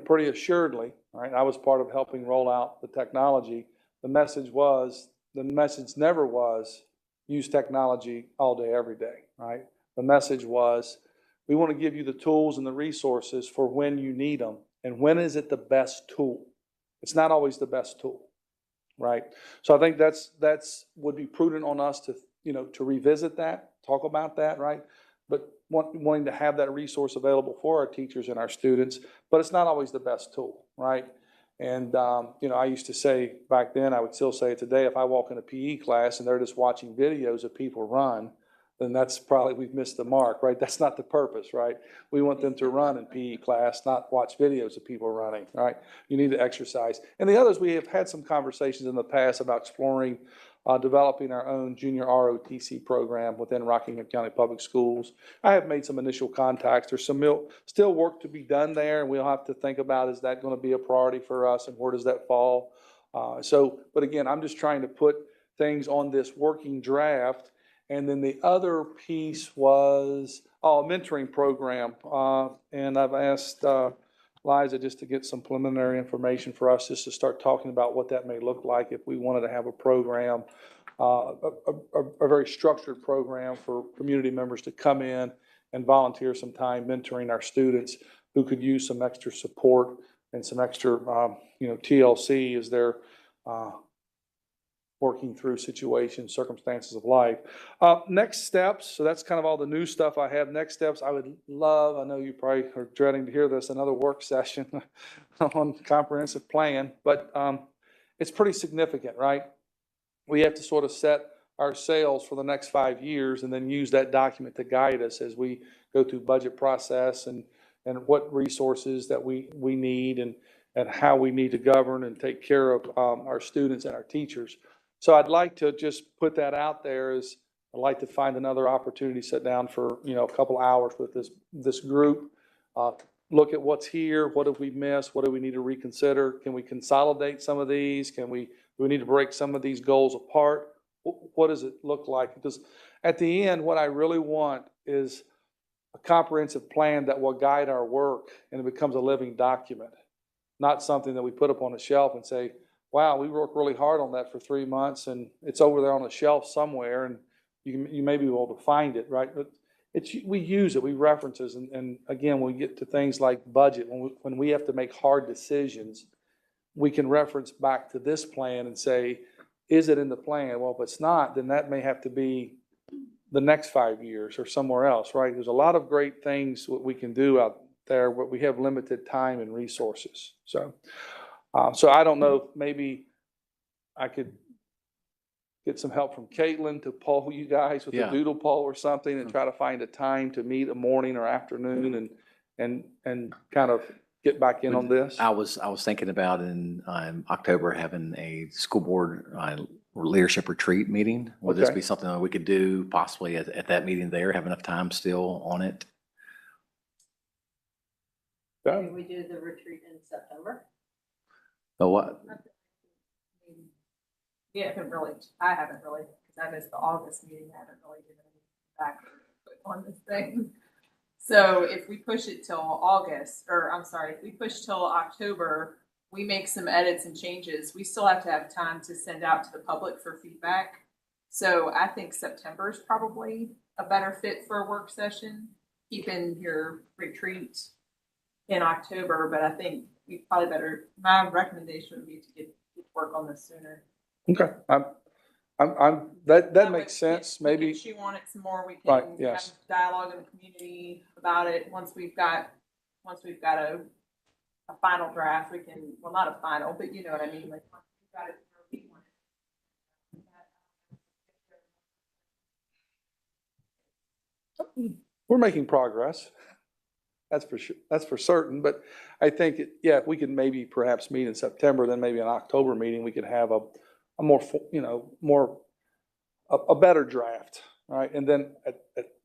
pretty assuredly, right, I was part of helping roll out the technology. The message never was use technology all day, every day, right? The message was, we want to give you the tools and the resources for when you need them. And when is it the best tool? It's not always the best tool, right? So I think that's would be prudent on us to, to revisit that, talk about that, right? But wanting to have that resource available for our teachers and our students, but it's not always the best tool, right? And, I used to say back then, I would still say it today, if I walk in a PE class and they're just watching videos of people run, then that's probably, we've missed the mark, right? That's not the purpose, right? We want them to run in PE class, not watch videos of people running, right? You need to exercise. And the others, we have had some conversations in the past about exploring developing our own junior ROTC program within Rockingham County Public Schools. I have made some initial contacts. There's some still work to be done there, and we'll have to think about, is that going to be a priority for us, and where does that fall? But again, I'm just trying to put things on this working draft. And then the other piece was a mentoring program. And I've asked Liza just to get some preliminary information for us, just to start talking about what that may look like if we wanted to have a program, a very structured program for community members to come in and volunteer some time mentoring our students who could use some extra support and some extra, TLC as they're working through situations, circumstances of life. Next steps, so that's kind of all the new stuff I have. Next steps, I would love, I know you probably are dreading to hear this, another work session on comprehensive plan, but it's pretty significant, right? We have to sort of set our sails for the next 5 years and then use that document to guide us as we go through budget process and what resources that we need and how we need to govern and take care of our students and our teachers. So I'd like to just put that out there as I'd like to find another opportunity to sit down for, a couple hours with this group, look at what's here, what have we missed, what do we need to reconsider, can we consolidate some of these, do we need to break some of these goals apart, what does it look like? Because at the end, what I really want is a comprehensive plan that will guide our work and it becomes a living document, not something that we put up on a shelf and say, wow, we worked really hard on that for 3 months and it's over there on a shelf somewhere and you may be able to find it, right? But we use it, we reference it. And again, when we get to things like budget, when we have to make hard decisions, we can reference back to this plan and say, is it in the plan? Well, if it's not, then that may have to be the next 5 years or somewhere else, right? There's a lot of great things what we can do out there, but we have limited time and resources. So I don't know if maybe I could get some help from Caitlin to poll you guys with a doodle poll or something and try to find a time to meet a morning or afternoon and kind of get back in on this. I was thinking about in October having a school board leadership retreat meeting. Would this be something that we could do possibly at that meeting there, have enough time still on it? Can we do the retreat in September? Oh, what? I haven't really, because I missed the August meeting, I haven't really given any back on this thing. So if we push it till August, or I'm sorry, if we push till October, we make some edits and changes, we still have to have time to send out to the public for feedback. So I think September is probably a better fit for a work session, keeping your retreat in October, but I think we probably better, my recommendation would be to get work on this sooner. Okay, that makes sense, We can maybe. chew on it some more, we Right, can have yes. dialogue in the community about it, once we've got a final draft, we can, well, not a final, but you know what I mean, like, once we've got it where we want it. We're making progress. That's for sure. That's for certain. But I think, yeah, if we could maybe perhaps meet in September, then maybe an October meeting, we could have a more, a better draft, right? And then,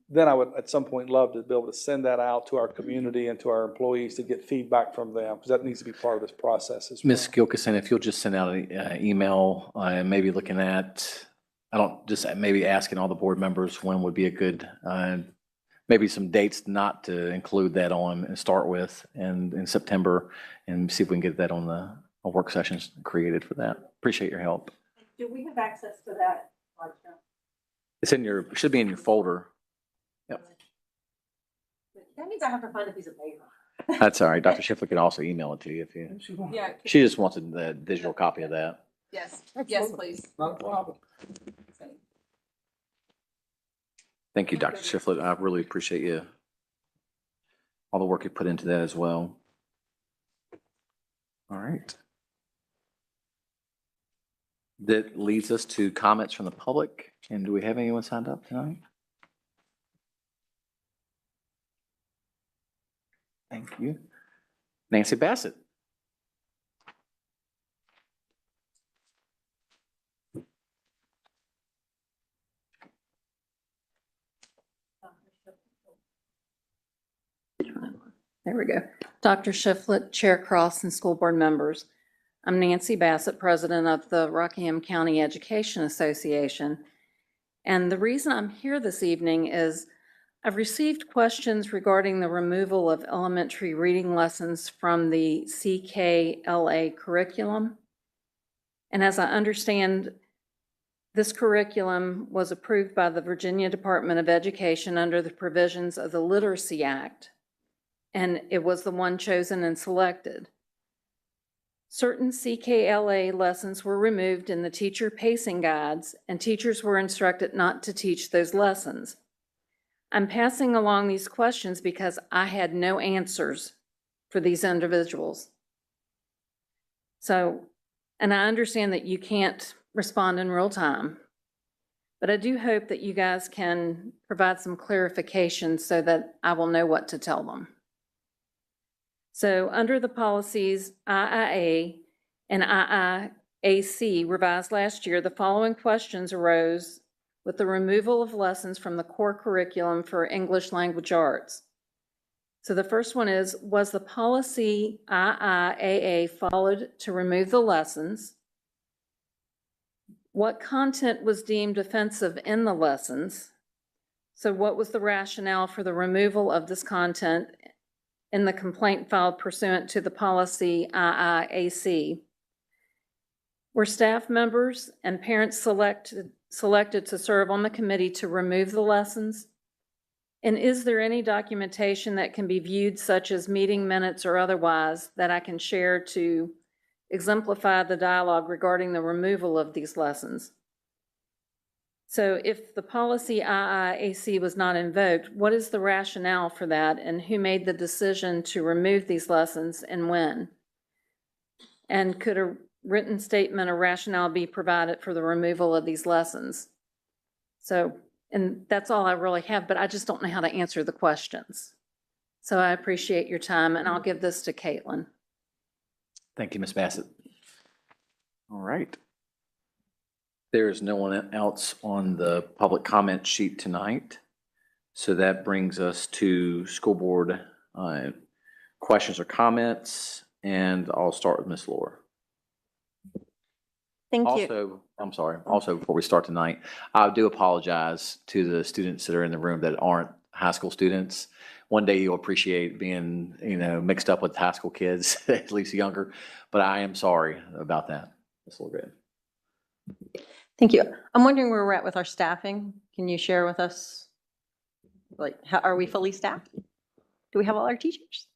then I would at some point love to be able to send that out to our community and to our employees to get feedback from them, because that needs to be part of this process as well. Ms. Gilkison, if you'll just send out an email, maybe looking at, maybe asking all the board members when would be a good, maybe some dates not to include that on and start with and in September, and see if we can get that on a work sessions created for that. Appreciate your help. Do we have access to that? It's in your, should be in your folder. Yep. That means I have to find a piece of paper. That's all right. Dr. Schiffler can also email it to you if you, Yeah. she just wants the digital copy of that. Yes, yes, please. Not a problem. Thank you, Dr. Schiffler. I really appreciate you, all the work you put into that as well. All right. That leads us to comments from the public. And do we have anyone signed up tonight? Thank you. Nancy Bassett. There we go. Dr. Shiflett, Chair Cross, and school board members. I'm Nancy Bassett, president of the Rockingham County Education Association. And the reason I'm here this evening is I've received questions regarding the removal of elementary reading lessons from the CKLA curriculum. And as I understand, this curriculum was approved by the Virginia Department of Education under the provisions of the Literacy Act, and it was the one chosen and selected. Certain CKLA lessons were removed in the teacher pacing guides, and teachers were instructed not to teach those lessons. I'm passing along these questions because I had no answers for these individuals. So, and I understand that you can't respond in real time, but I do hope that you guys can provide some clarification so that I will know what to tell them. So under the policies IIA and IIAC revised last year, the following questions arose with the removal of lessons from the core curriculum for English language arts. So the first one is, was the policy IIAA followed to remove the lessons? What content was deemed offensive in the lessons? So what was the rationale for the removal of this content in the complaint filed pursuant to the policy IIAC? Were staff members and parents selected to serve on the committee to remove the lessons? And is there any documentation that can be viewed, such as meeting minutes or otherwise, that I can share to exemplify the dialogue regarding the removal of these lessons? So if the policy IIAC was not invoked, what is the rationale for that, and who made the decision to remove these lessons and when? And could a written statement or rationale be provided for the removal of these lessons? So, and that's all I really have, but I just don't know how to answer the questions. So I appreciate your time, and I'll give this to Caitlin. Thank you, Ms. Bassett. All right. There is no one else on the public comment sheet tonight. So that brings us to school board questions or comments, and I'll start with Ms. Laura. Thank you. Also, I'm sorry, also before we start tonight, I do apologize to the students that are in the room that aren't high school students. one day you'll appreciate being, mixed up with high school kids, at least younger. But I am sorry about that. It's a little bit. Thank you. I'm wondering where we're at with our staffing. Can you share with us, like, how, are we fully staffed? Do we have all our teachers?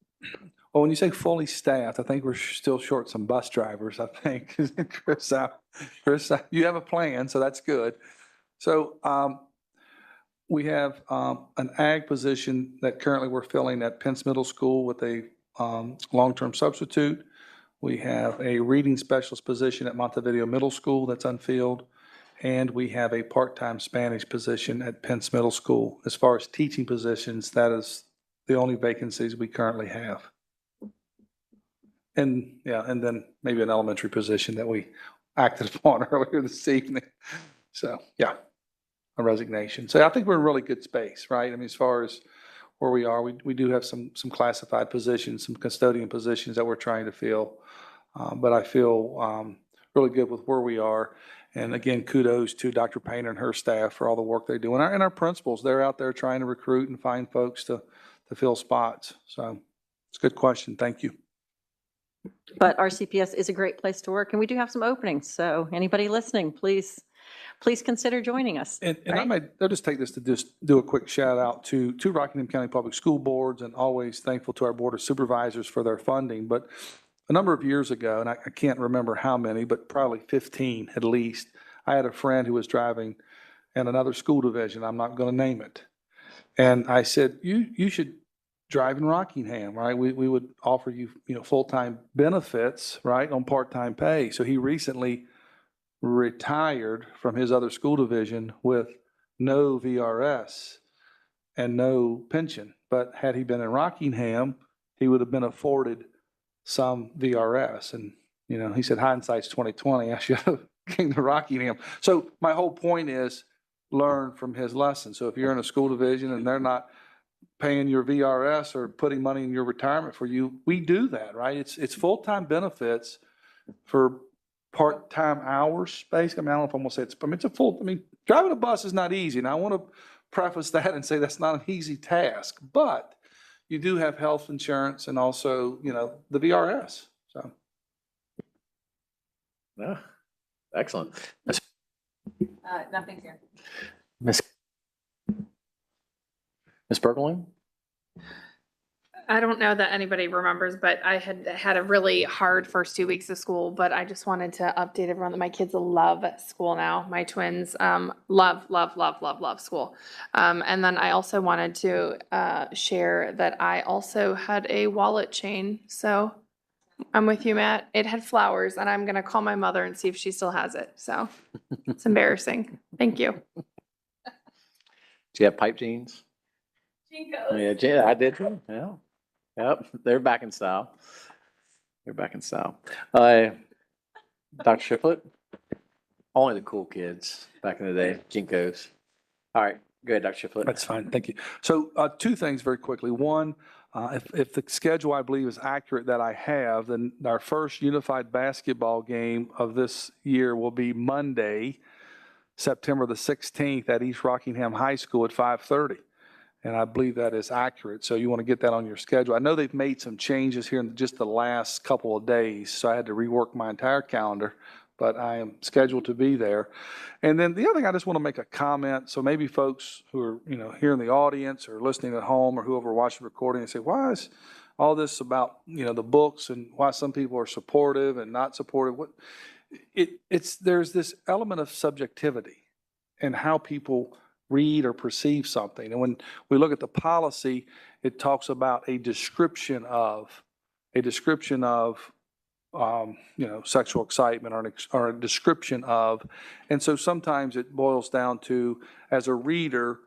Well, when you say fully staffed, I think we're still short some bus drivers, I think. Chris, you have a plan, so that's good. So we have an ag position that currently we're filling at Pence Middle School with a long-term substitute. We have a reading specialist position at Montevideo Middle School that's unfilled. And we have a part-time Spanish position at Pence Middle School. As far as teaching positions, that is the only vacancies we currently have. And then maybe an elementary position that we acted upon earlier this evening. So, yeah, a resignation. So I think we're in a really good space, right? I mean, as far as where we are, we do have some classified positions, some custodian positions that we're trying to fill. But I feel really good with where we are. And again, kudos to Dr. Painter and her staff for all the work they do. And our principals, they're out there trying to recruit and find folks to fill spots. So it's a good question. Thank you. But RCPS is a great place to work, and we do have some openings. So anybody listening, please consider joining us. And right? I'll just take this to just do a quick shout out to Rockingham County Public School Boards, and always thankful to our Board of Supervisors for their funding. But a number of years ago, and I can't remember how many, but probably 15 at least, I had a friend who was driving in another school division. I'm not going to name it. And I said, you should drive in Rockingham, right? We would offer you, full-time benefits, right, on part-time pay. So he recently retired from his other school division with no VRS and no pension. But had he been in Rockingham, he would have been afforded some VRS. And, he said, hindsight's 2020. I should have came to Rockingham. So my whole point is learn from his lesson. So if you're in a school division and they're not paying your VRS or putting money in your retirement for you, we do that, right? It's full-time benefits for part-time hours, basically. I mean, I don't know if I'm gonna say driving a bus is not easy. And I want to preface that and say that's not an easy task, but you do have health insurance and also, the VRS. So. Yeah, excellent. Nothing here. Miss Bergelin? I don't know that anybody remembers, but I had a really hard first 2 weeks of school, but I just wanted to update everyone that my kids love school now. My twins love school. And then I also wanted to share that I also had a wallet chain. So I'm with you, Matt. It had flowers, and I'm going to call my mother and see if she still has it. So it's embarrassing. Thank you. Do you have pipe jeans? Jinkos. Yeah, I did too. Yeah. Yep, they're back in style. Dr. Shiflett? Only the cool kids back in the day, Jinkos. All right, go ahead, Dr. Shiflett. That's fine, thank you. So two things very quickly. One, if the schedule I believe is accurate that I have, then our first unified basketball game of this year will be Monday, September the 16th at East Rockingham High School at 5:30. And I believe that is accurate. So you want to get that on your schedule. I know they've made some changes here in just the last couple of days, so I had to rework my entire calendar, but I am scheduled to be there. And then the other thing, I just want to make a comment. So maybe folks who are, here in the audience or listening at home or whoever watching the recording and say, why is all this about, the books and why some people are supportive and not supportive? There's this element of subjectivity and how people read or perceive something. And when we look at the policy, it talks about a description of sexual excitement or a description of. And so sometimes it boils down to, as a reader,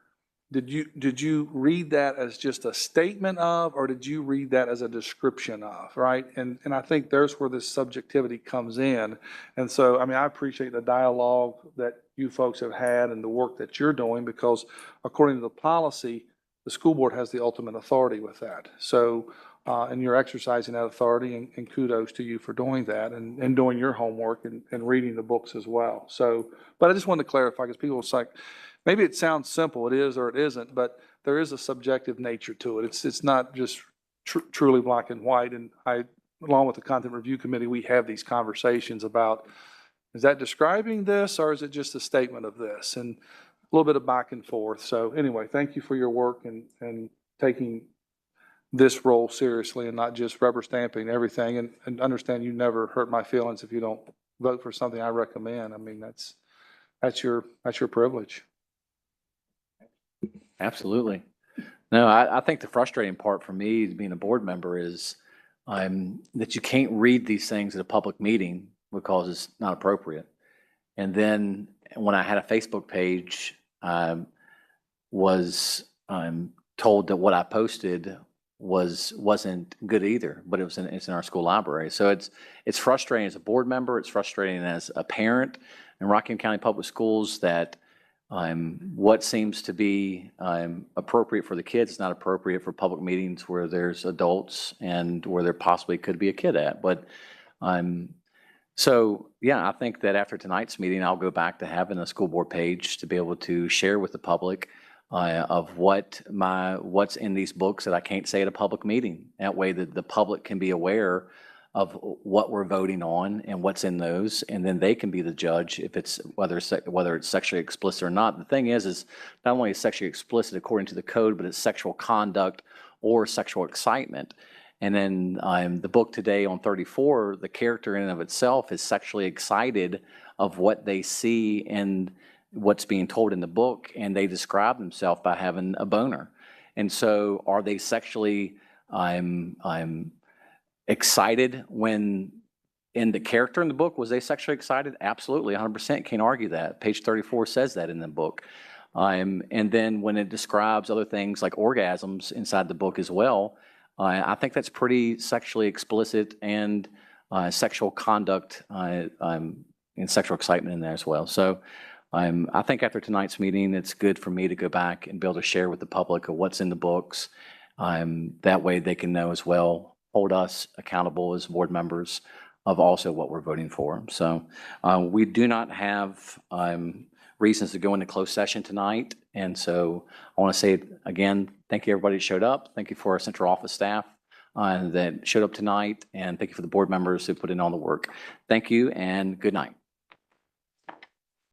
did you read that as just a statement of, or did you read that as a description of, right? And I think there's where this subjectivity comes in. And so, I appreciate the dialogue that you folks have had and the work that you're doing, because according to the policy, the school board has the ultimate authority with that. So, and you're exercising that authority, and kudos to you for doing that and doing your homework and reading the books as well. So, but I just wanted to clarify, because people was like, maybe it sounds simple, it is or it isn't, but there is a subjective nature to it. It's not just truly black and white. And along with the content review committee, we have these conversations about, is that describing this or is it just a statement of this? And a little bit of back and forth. So anyway, thank you for your work and taking this role seriously and not just rubber stamping everything. And understand you never hurt my feelings if you don't vote for something I recommend. I mean, that's your privilege. Absolutely. No, I think the frustrating part for me being a board member is that you can't read these things at a public meeting because it's not appropriate. And then when I had a Facebook page, I was told that what I posted wasn't good either, but it's in our school library. So it's frustrating as a board member. It's frustrating as a parent in Rockingham County Public Schools that what seems to be appropriate for the kids is not appropriate for public meetings where there's adults and where there possibly could be a kid at. But so yeah, I think that after tonight's meeting, I'll go back to having a school board page to be able to share with the public of what's in these books that I can't say at a public meeting. That way that the public can be aware of what we're voting on and what's in those, and then they can be the judge if it's whether it's sexually explicit or not. The thing is not only is sexually explicit according to the code, but it's sexual conduct or sexual excitement. And then the book today on 34, the character in and of itself is sexually excited of what they see and what's being told in the book, and they describe themselves by having a boner. And so are they sexually excited when in the character in the book, was they sexually excited? Absolutely, 100%, can't argue that. Page 34 says that in the book. And then when it describes other things like orgasms inside the book as well, I think that's pretty sexually explicit and sexual conduct and sexual excitement in there as well. So I think after tonight's meeting, it's good for me to go back and be able to share with the public of what's in the books. That way they can know as well, hold us accountable as board members of also what we're voting for. So we do not have reasons to go into closed session tonight. And so I want to say again, thank you everybody who showed up. Thank you for our central office staff that showed up tonight. And thank you for the board members who put in all the work. Thank you and good night.